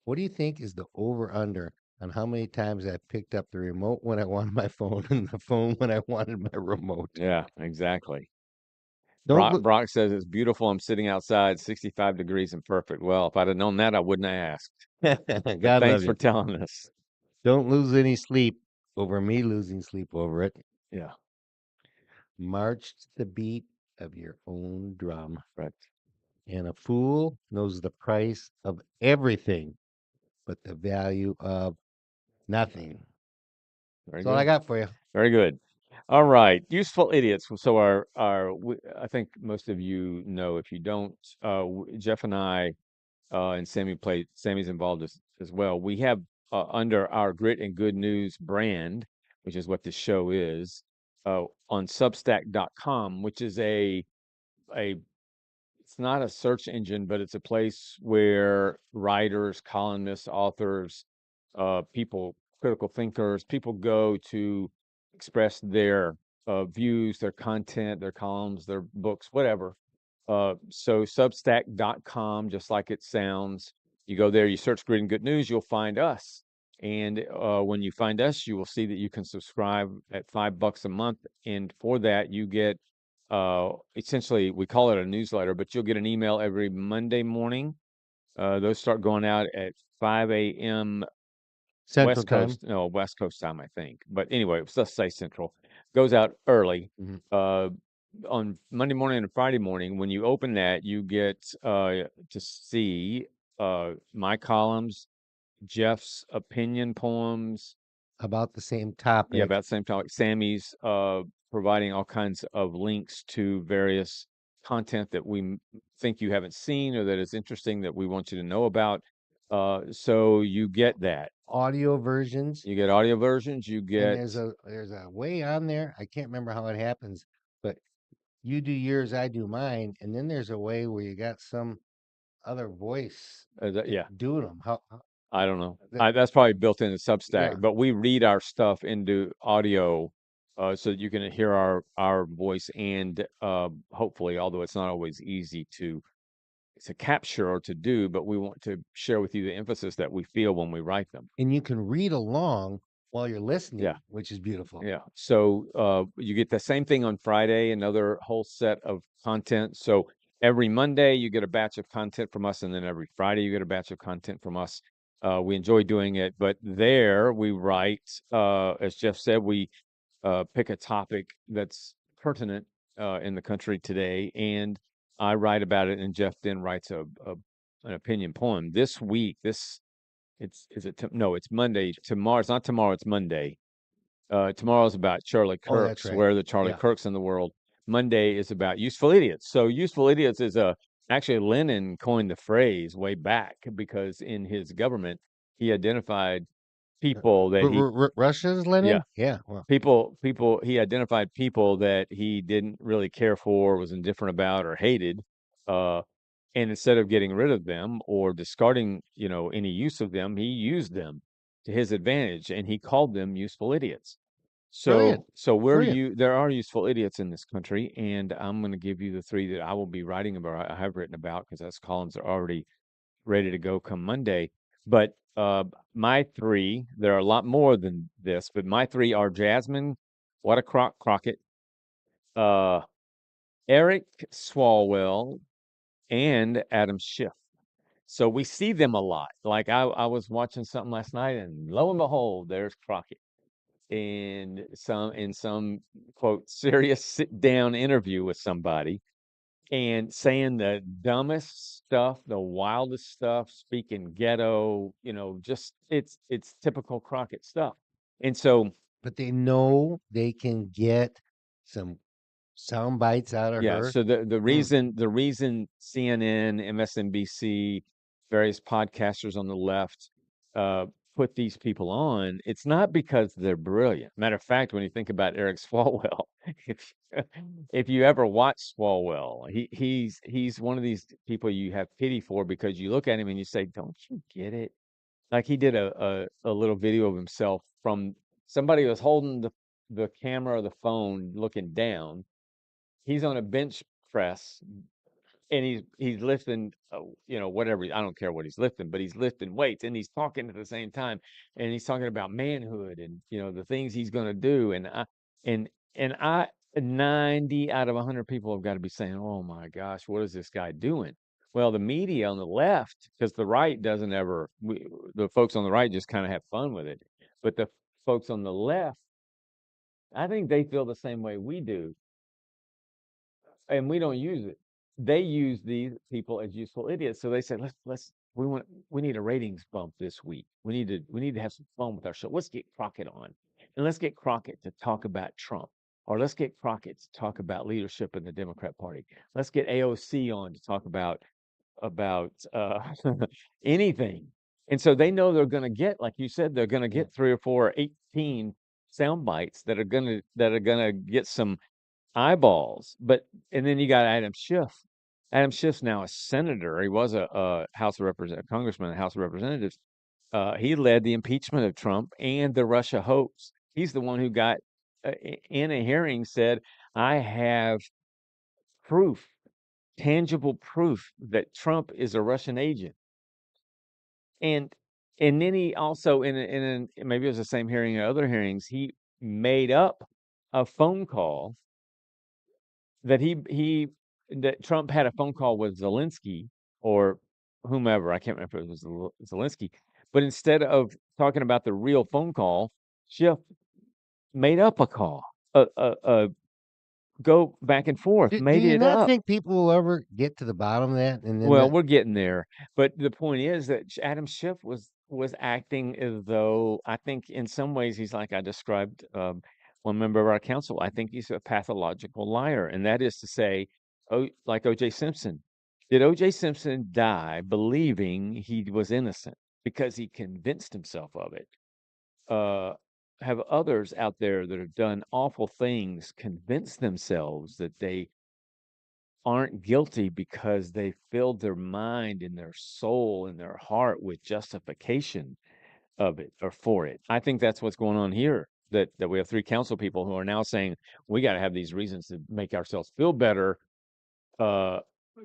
What do you think is the over under on how many times I picked up the remote when I wanted my phone and the phone when I wanted my remote? Yeah, exactly. Don't look. Brock says it's beautiful. I'm sitting outside, 65 degrees and perfect. Well, if I'd have known that, I wouldn't have asked. But God thanks love for you. telling us. Don't lose any sleep over me losing sleep over it. Yeah, March to the beat of your own drum. right. And a fool knows the price of everything, but the value of nothing. Very That's all I good. got for you. Very good. All right, useful idiots. So I think most of you know. If you don't, Jeff and I and Sammy's involved as well. We have under our Grit and Good News brand, which is what this show is, on Substack.com, which is a it's not a search engine, but it's a place where writers, columnists, authors, people, critical thinkers, people go to express their views, their content, their columns, their books, whatever. So Substack.com, just like it sounds, you go there, you search Grid and Good News, you'll find us. And when you find us, you will see that you can subscribe at $5 a month. And for that, you get essentially, we call it a newsletter, but you'll get an email every Monday morning. Those start going out at 5 a.m. Central time. West Coast time, I think. But anyway, let's say Central. Goes out early. Mhm. On Monday morning and Friday morning, when you open that, you get to see my columns, Jeff's opinion poems. About the same topic. Yeah, about the same topic. Sammy's providing all kinds of links to various content that we think you haven't seen or that is interesting that we want you to know about. So you get that. Audio versions. You get audio versions. You And get there's a way on there. I can't remember how it happens, but you do yours, I do mine, and then there's a way where you got some other voice yeah. doing them. How I don't know. that- That's probably built into Substack, Yeah. but we read our stuff into audio so that you can hear our voice and hopefully, although it's not always easy to capture or to do, but we want to share with you the emphasis that we feel when we write them. and you can read along while you're listening, Yeah. which is beautiful. Yeah. So you get the same thing on Friday, another whole set of content. So every Monday you get a batch of content from us, and then every Friday you get a batch of content from us. We enjoy doing it, but there we write, as Jeff said, we pick a topic that's pertinent in the country today, and I write about it, and Jeff then writes an opinion poem. This week, it's Monday. Tomorrow, it's not tomorrow. It's Monday. Tomorrow's about Charlie Oh, that's Kirks, right. where the Charlie Yeah. Kirks in the world. Monday is about useful idiots. So useful idiots is actually Lenin coined the phrase way back because in his government he identified people that Russia's Lenin? Yeah. Well, he identified people that he didn't really care for, was indifferent about, or hated. And instead of getting rid of them or discarding, any use of them, he used them to his advantage, and he called them useful idiots. Brilliant. There are useful idiots in this country, and I'm going to give you the three that I will be writing about. I have written about because those columns are already ready to go come Monday. But my three, there are a lot more than this, but my three are Jasmine, Crockett, Eric Swalwell, and Adam Schiff. So we see them a lot. Like I was watching something last night, and lo and behold, there's Crockett in some quote serious sit down interview with somebody and saying the dumbest stuff, the wildest stuff, speaking ghetto, just it's typical Crockett stuff. And so but they know they can get some sound bites out of yeah, her. so the reason CNN, MSNBC, various podcasters on the left put these people on, it's not because they're brilliant. Matter of fact, when you think about Eric Swalwell, if you ever watch Swalwell, he's one of these people you have pity for because you look at him and you say, "Don't you get it?" Like he did a little video of himself from somebody was holding the camera or the phone looking down. He's on a bench press and he's lifting whatever, I don't care what he's lifting, but he's lifting weights and he's talking at the same time, and he's talking about manhood and the things he's going to do, and I 90 out of 100 people have got to be saying, oh my gosh, what is this guy doing? Well, the media on the left, because the right doesn't ever, the folks on the right just kind of have fun with it, but the folks on the left, I think they feel the same way we do, and we don't use it. They use these people as useful idiots. So they say, we need a ratings bump this week. We need to have some fun with our show. Let's get Crockett on, and let's get Crockett to talk about Trump, or let's get Crockett to talk about leadership in the Democrat Party. Let's get AOC on to talk about anything. And so they know they're going to get, like you said, they're going to get 3 or 4 or 18 sound bites that are going to get some eyeballs. And then you got Adam Schiff. Adam Schiff's now a senator. He was a congressman in the House of Representatives. He led the impeachment of Trump and the Russia hoax. He's the one who got in a hearing said, I have tangible proof that Trump is a Russian agent. And And then he also maybe it was the same hearing or other hearings, he made up a phone call that that Trump had a phone call with Zelensky or whomever. I can't remember if it was Zelensky, but instead of talking about the real phone call, Schiff made up a call, a go back and forth, Do made you it not up. think people will ever get to the bottom of that? And then Well, we're getting there, but the point is that Adam Schiff was acting as though, I think in some ways he's like I described one member of our council. I think he's a pathological liar, and that is to say, oh, like O.J. Simpson. Did O.J. Simpson die believing he was innocent because he convinced himself of it? Have others out there that have done awful things convince themselves that they aren't guilty because they filled their mind and their soul and their heart with justification of it or for it. I think that's what's going on here. That we have 3 council people who are now saying we got to have these reasons to make ourselves feel better, uh,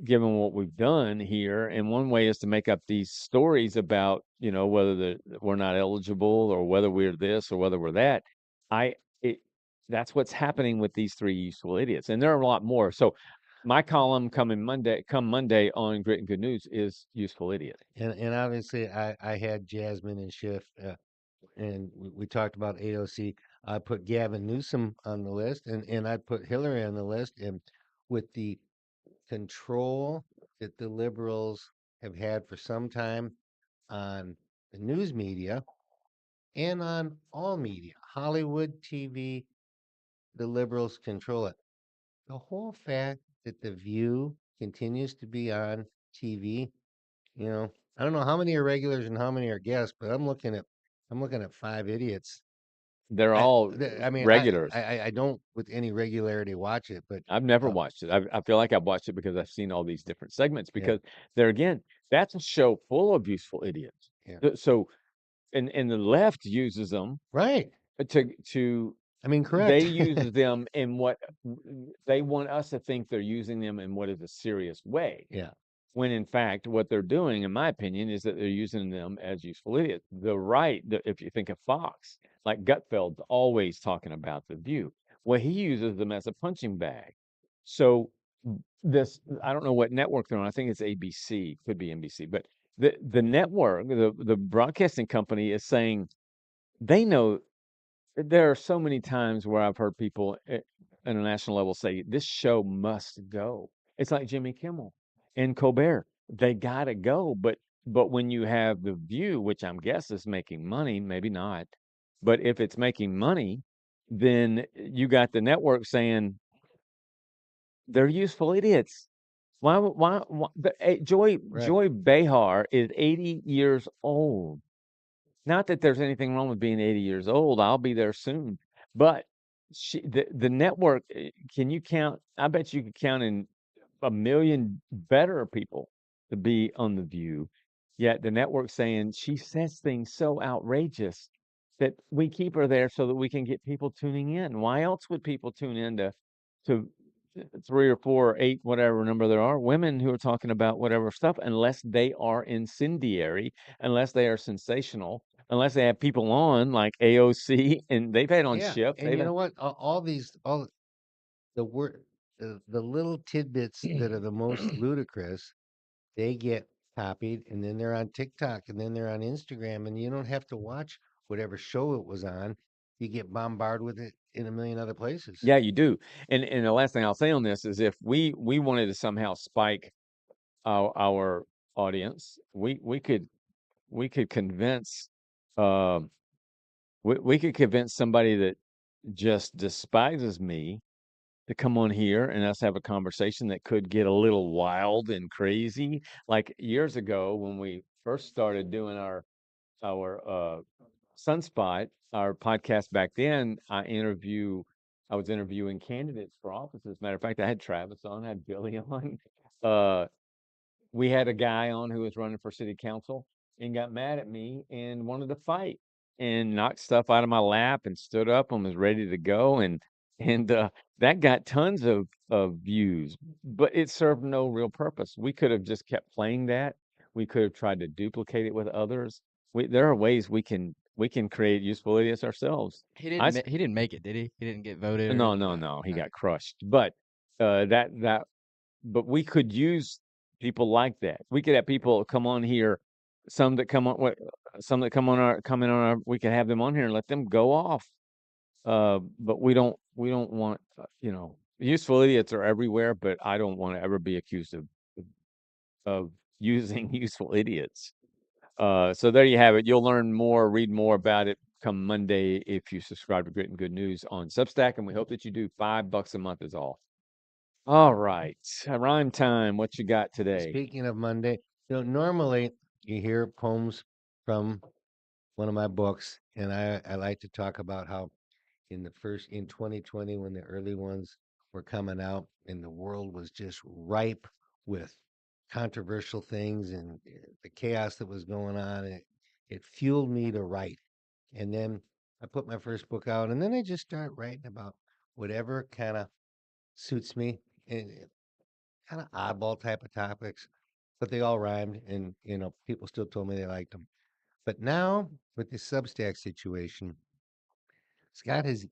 given what we've done here. And one way is to make up these stories about, whether we're not eligible or whether we're this or whether we're that. I it That's what's happening with these 3 useful idiots, and there are a lot more. So my column come Monday on Grit and Good News is useful idiot. and obviously I had Jasmine and Schiff, and we talked about AOC. I put Gavin Newsom on the list, and I put Hillary on the list. And with the control that the liberals have had for some time on the news media and on all media, Hollywood, TV, the liberals control it. The whole fact that The View continues to be on TV, I don't know how many are regulars and how many are guests, but I'm looking at 5 idiots. They're all I mean, regulars. I don't with any regularity watch it, but I've never uh, watched it. I feel like I've watched it because I've seen all these different segments. yeah, Because there again, that's a show full of useful idiots. yeah, So, and the left uses them right. to I mean, they correct. use them in what they want us to think they're using them in what is a serious way. Yeah, When in fact, what they're doing, in my opinion, is that they're using them as useful idiots. The right, if you think of Fox, like Gutfeld's always talking about The View. Well, he uses them as a punching bag. So I don't know what network they're on. I think it's ABC, could be NBC, but the network, the broadcasting company is saying they know. There are so many times where I've heard people at a national level say this show must go. It's like Jimmy Kimmel and Colbert. They gotta go. But when you have The View, which I'm guess is making money, maybe not, but if it's making money, then you got the network saying they're useful idiots. Why right. Joy Behar is 80 years old. Not that there's anything wrong with being 80 years old. I'll be there soon. But the network, can you count? I bet you could count in a million better people to be on The View. Yet the network saying she says things so outrageous that we keep her there so that we can get people tuning in. Why else would people tune in to 3 or 4 or 8, whatever number there are, women who are talking about whatever stuff, unless they are incendiary, unless they are sensational, unless they have people on like AOC, and they've had on Yeah, Schiff. and you know what? All the word, the little tidbits that are the most ludicrous, they get copied, and then they're on TikTok, and then they're on Instagram, and you don't have to watch whatever show it was on. You get bombarded with it in a million other places. Yeah, you do. And the last thing I'll say on this is if we wanted to somehow spike our audience, we could convince um we could convince somebody that just despises me to come on here and us have a conversation that could get a little wild and crazy. Like years ago when we first started doing our Sunspot, our podcast back then, I was interviewing candidates for office. As a matter of fact, I had Travis on, I had Billy on. Uh, we had a guy on who was running for city council and got mad at me and wanted to fight and knocked stuff out of my lap and stood up and was ready to go. And that got tons of views, but it served no real purpose. We could have just kept playing that. We could have tried to duplicate it with others. there are ways we can create useful idiots ourselves. He I didn't. He didn't make it, did he? He didn't get voted. Or, no, he got crushed. But but we could use people like that. We could have people come on here, some that come on, some that come in on our. We could have them on here and let them go off. But we don't want useful idiots are everywhere. But I don't want to ever be accused of using useful idiots. So there you have it. You'll learn more, read more about it come Monday if you subscribe to Grit and Good News on Substack, and we hope that you do. $5 a month is all. All right, rhyme time. What you got today? Speaking of Monday, normally you hear poems from one of my books, and I like to talk about how in 2020 when the early ones were coming out and the world was just ripe with controversial things and the chaos that was going on, it fueled me to write. And then I put my first book out, and then I just start writing about whatever kind of suits me, and kind of oddball type of topics, but they all rhymed, and people still told me they liked them. But now with the Substack situation, Scott has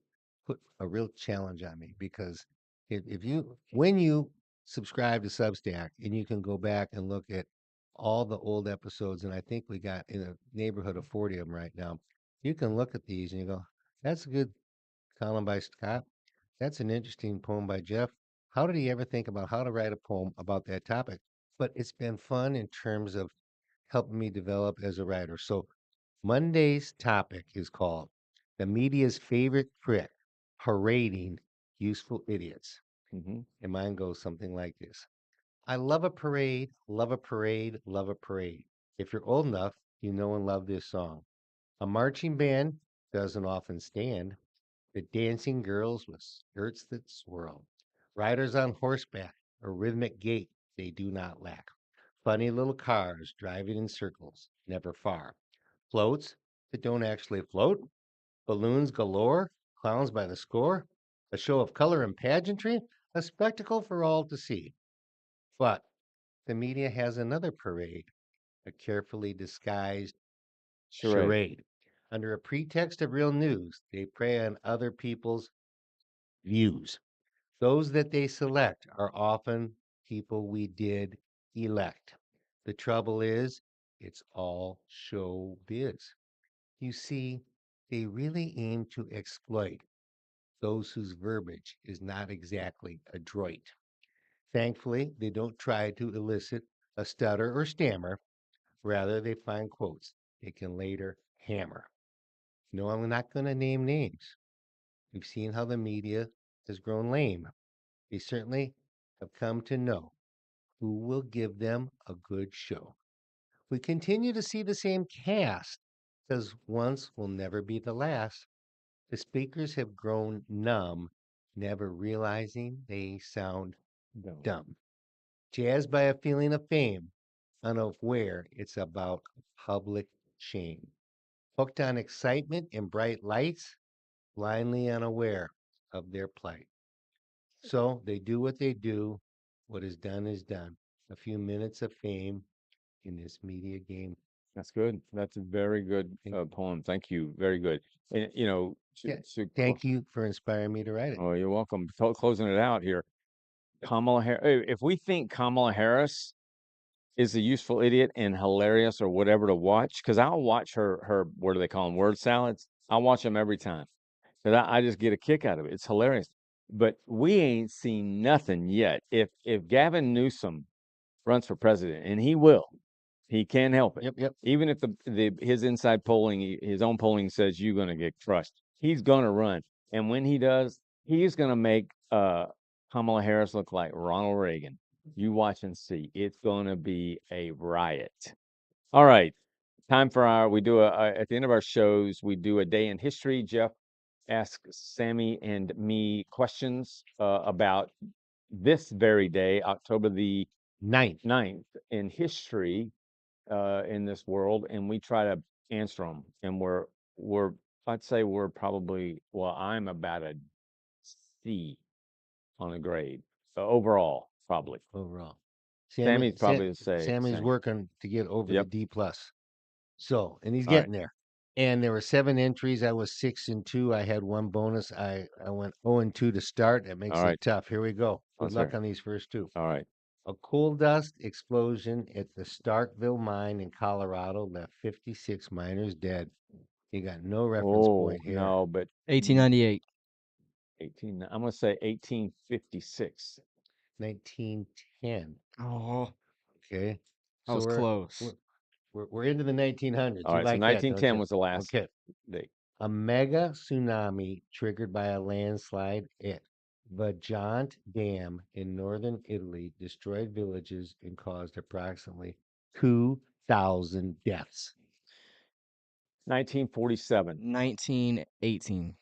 put a real challenge on me, because when you subscribe to Substack, and you can go back and look at all the old episodes, and I think we got in a neighborhood of 40 of them right now. You can look at these and you go, that's a good column by Scott. That's an interesting poem by Jeff. How did he ever think about how to write a poem about that topic? But it's been fun in terms of helping me develop as a writer. So Monday's topic is called The Media's Favorite Trick, Parading Useful Idiots. Mm-hmm. And mine goes something like this. I love a parade, love a parade, love a parade. If you're old enough, you know and love this song. A marching band doesn't often stand. The dancing girls with skirts that swirl. Riders on horseback, a rhythmic gait they do not lack. Funny little cars driving in circles, never far. Floats that don't actually float. Balloons galore, clowns by the score. A show of color and pageantry, a spectacle for all to see. But the media has another parade, a carefully disguised charade. Under a pretext of real news, they prey on other people's views. Those that they select are often people we did elect. The trouble is, it's all show biz. You see, they really aim to exploit those whose verbiage is not exactly adroit. Thankfully, they don't try to elicit a stutter or stammer. Rather, they find quotes they can later hammer. No, I'm not going to name names. We've seen how the media has grown lame. They certainly have come to know who will give them a good show. We continue to see the same cast, because once will never be the last. The speakers have grown numb, never realizing they sound dumb. Jazzed by a feeling of fame, unaware it's about public shame. Hooked on excitement and bright lights, blindly unaware of their plight. So they do what they do. What is done is done. A few minutes of fame in this media game. That's good. That's a very good poem. Thank you. Very good. And Thank you for inspiring me to write it. Oh, you're welcome. Closing it out here. Kamala Harris. If we think Kamala Harris is a useful idiot and hilarious or whatever to watch, because I'll watch her. What do they call them? Word salads. I'll watch them every time because I just get a kick out of it. It's hilarious. But we ain't seen nothing yet. If Gavin Newsom runs for president, and he will, he can't help it. Yep. Even if his inside polling, his own polling says you're going to get crushed, he's going to run. And when he does, he's going to make Kamala Harris look like Ronald Reagan. You watch and see. It's going to be a riot. All right. Time for we do at the end of our shows, we do a day in history. Jeff asks Sammy and me questions about this very day, October the 9th in history in this world, and we try to answer them. And I'd say we're probably, well, I'm about a C on a grade overall, probably. Overall. Sammy's probably the same. Sammy's working to get over the D plus. So, and he's All right. getting there. And there were 7 entries. I was 6-2. I had 1 bonus. I went 0-2 to start. That makes All right. it tough. Here we go. Good Let's luck hear it. on these first 2. All right. A coal dust explosion at the Starkville mine in Colorado left 56 miners dead. You got no reference Oh, point here. no, but 1898. I'm going to say 1856. 1910. Oh, Okay. that was close. We're into the 1900s. All You right. So like that, don't 1910 you? was the last Okay. date. A mega tsunami triggered by a landslide at Vajont Dam in northern Italy destroyed villages and caused approximately 2,000 deaths. 1947. 1918.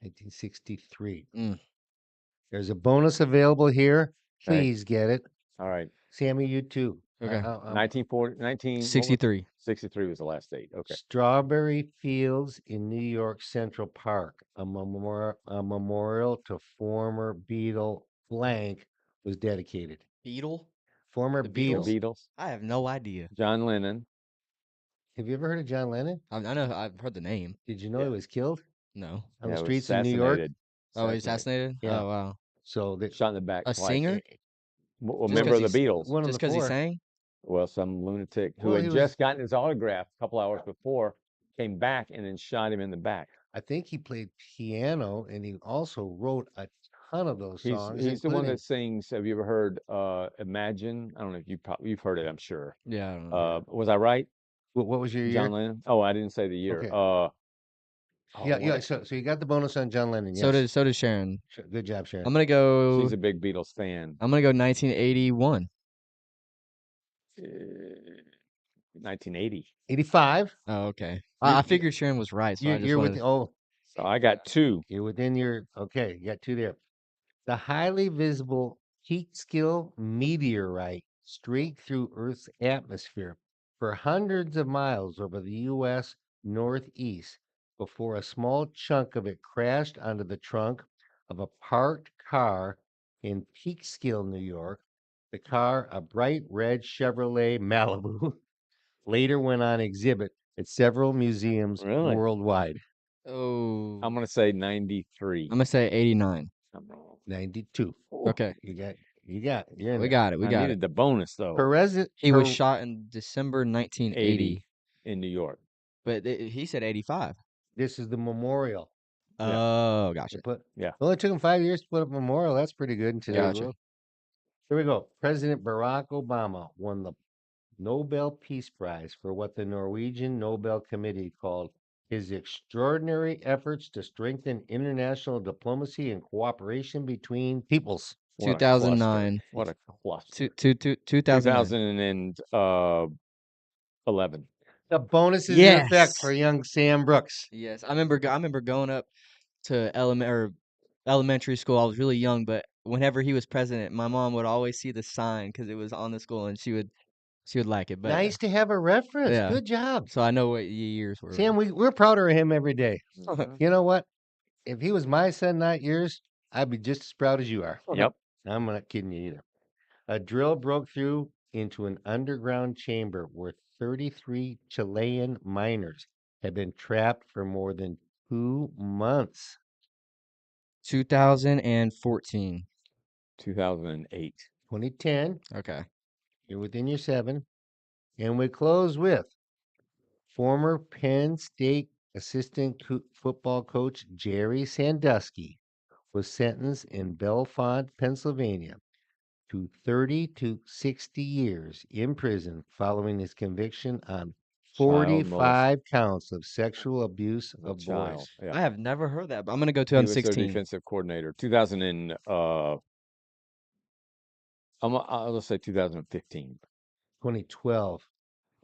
1963. Mm. There's a bonus available here. Okay. Please get it. All right. Sammy, you too. Okay. 1940, 63. 63 was the last date. Okay. Strawberry Fields in New York Central Park, a memorial to former Beatle blank was dedicated. Beetle? Former The The Beatles. Beatles? Beatles. I have no idea. John Lennon. Have you ever heard of John Lennon? I know I've heard the name. Did you know Yeah. he was killed No. on Yeah, the was streets of New York? assassinated. Oh, he's assassinated? Yeah. Oh, wow. So Shot in the back A twice. singer? A Just member 'cause of the he's- Beatles. one of Just the because he 4. sang? Well, some lunatic who Well, had he just was- gotten his autograph a couple hours before came back and then shot him in the back. I think he played piano and he also wrote a ton of those songs. He's the one including- that sings. Have you ever heard Imagine? I don't know if you've heard it, I'm sure. Yeah, I don't know. Was I right? What was your year? John Lennon? Oh, I didn't say the year. Okay. Yeah, what yeah. a- So you got the bonus on John Lennon. So Yes. did Sharon. Good job, Sharon. I'm gonna go. She's a big Beatles fan. I'm gonna go 1981. 1980. 85. Oh, okay. You- I figured Sharon was right, so I just You're wanted. with. Oh, So I got 2. you're within your. Okay, you got 2 there. The highly visible Peekskill meteorite streaked through Earth's atmosphere for hundreds of miles over the U.S. Northeast before a small chunk of it crashed onto the trunk of a parked car in Peekskill, New York. The car, a bright red Chevrolet Malibu, later went on exhibit at several museums Really? worldwide. Oh, I'm going to say 93. I'm gonna say 89. I'm wrong. 92. Okay, You're in we there. got it. We I got needed it. the bonus, though. He was shot in December 1980, in New York. but he said 85. This is the memorial. Yeah. Oh, They gotcha. put, Yeah. It only took him 5 years to put up a memorial. That's pretty good in today's Gotcha. world. Here we go. President Barack Obama won the Nobel Peace Prize for what the Norwegian Nobel Committee called his extraordinary efforts to strengthen international diplomacy and cooperation between peoples. What a cluster. 2009. What a cluster. 2009. 2011. The bonus is in effect Yes. for young Sam Brooks. Yes, I remember going up to elementary school. I was really young, but whenever he was president, my mom would always see the sign because it was on the school, and she would like it. But Nice to have a reference. yeah. Good job. so I know what years were. Sam, we're prouder of him every day. Mhm. You know what? If he was my son, not yours, I'd be just as proud as you are. Yep. I'm not kidding you either. A drill broke through into an underground chamber where 33 Chilean miners had been trapped for more than 2 months. 2014. 2008. 2010, Okay. you're within your 7. And we close with former Penn State assistant football coach Jerry Sandusky was sentenced in Bellefonte, Pennsylvania to 30 to 60 years in prison following his conviction on Child 45 counts of sexual abuse A of child. boys. Yeah. I have never heard that, but I'm gonna go He was their 2016. defensive coordinator. Let's say 2015. 2012.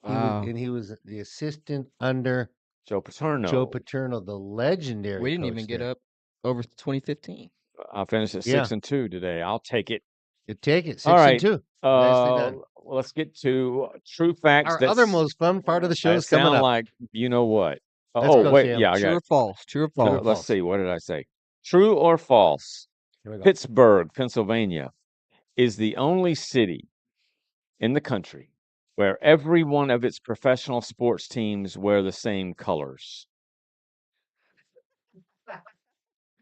Wow. He was the assistant under Joe Paterno. Joe Paterno, the legendary We didn't coach even get there. up over 2015. I finished at Yeah. 6-2 today. I'll take it. You take it. 6 All right. and 2. Nicely done. Let's get to true facts. Our other most fun part of the show that is coming sound up. like you know what. Let's Oh go, wait, Sam. yeah, I got True or it. false? True or false? false. Let's see. What did I say? True or false? Here we go. Pittsburgh, Pennsylvania, is the only city in the country where every one of its professional sports teams wear the same colors.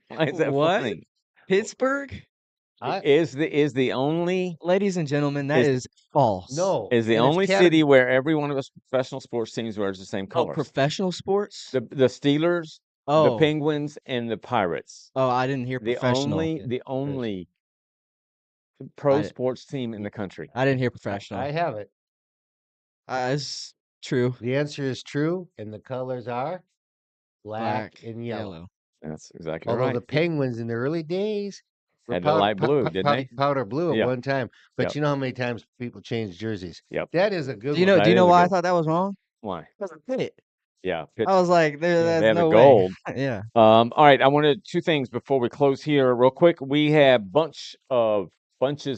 Why is that What? funny? Pittsburgh? I Is the only Ladies and gentlemen, that Is- is false. no. is the and it's only cate- city where every one of its professional sports teams wears the same Oh, colors. professional sports? The Steelers, the Oh, Penguins, and the Pirates. oh, I didn't hear The professional. only pro I- sports team in the country. I didn't hear I professional. have it. It's true. The answer is true, and the colors are black and yellow. That's exactly Although right. the Penguins in the early days were Had the light blue, didn't they? powder blue at Yeah. one time. But Yep. you know how many times people change jerseys? Yep. That is a good Do you one. know? That Do you know is a why I good- thought that was wrong? Why? Because of Pitt. Yeah. I was like, there's they have no the way. gold. Yeah. All right. I wanted two things before we close here, real quick. We have bunches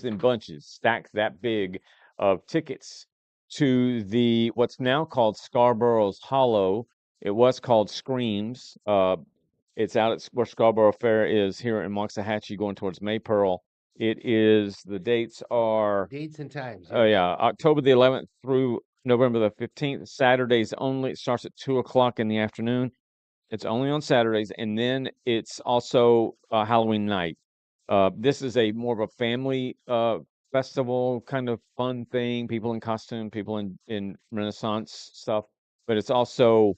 and bunches, stacks that big of tickets to the what's now called Scarborough's Hollow. It was called Screams. It's out at where Scarborough Fair is here in Waxahachie, going towards Maypearl. The dates are Dates and times. Oh yes. yeah, October the 11th through November the 15th. Saturdays only. It starts at 2 o'clock in the afternoon. It's only on Saturdays, and then it's also Halloween night. This is a more of a family festival kind of fun thing. People in costume, people in Renaissance stuff, but it's also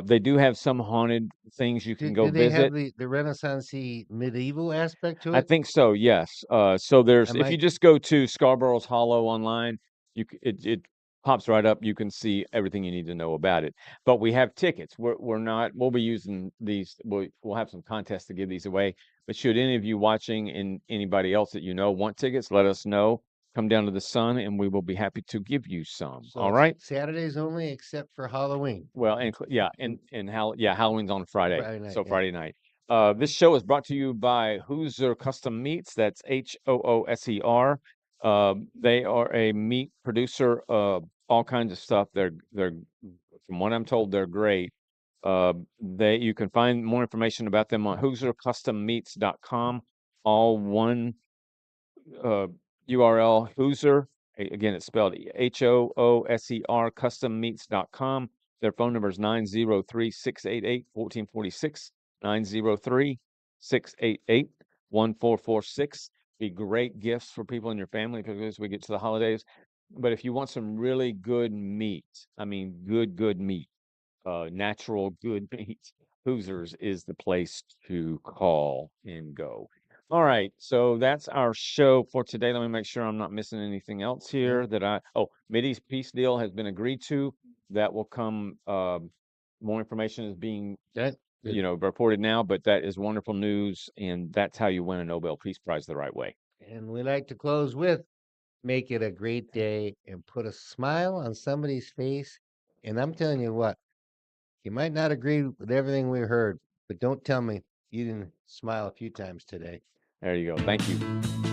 they do have some haunted things you can Do go they have visit. the Renaissance-y medieval aspect to I it? think so, yes. So there's I if you might- just go to Scarborough's Hollow online, it pops right up. You can see everything you need to know about it. But we have tickets. We'll be using these. We'll have some contests to give these away. But should any of you watching and anybody else that you know want tickets, let us know. Come down to the Sun, and we will be happy to give you some. So All it's right. Saturdays only, except for Halloween. Well, and Halloween's on Friday. Friday night, So yeah. Friday night. This show is brought to you by Hoosier Custom Meats. That's HOOSER. They are a meat producer of all kinds of stuff. They're from what I'm told, they're great. You can find more information about them on HoosierCustomMeats.com. All one URL, Hoosier. Again, it's spelled HOOSER, custommeats.com. Their phone number is 903-688-1446, 903-688-1446. Be great gifts for people in your family, particularly as we get to the holidays. But if you want some really good meat, I mean, good meat, natural good meat, Hoosiers is the place to call and go. All right, so that's our show for today. Let me make sure I'm not missing anything else here Mideast peace deal has been agreed to. That will come, more information is being, That reported now, but that is wonderful news, and that's how you win a Nobel Peace Prize the right way. And we like to close with make it a great day and put a smile on somebody's face. And I'm telling you what, you might not agree with everything we heard, but don't tell me you didn't smile a few times today. There you go. Thank you.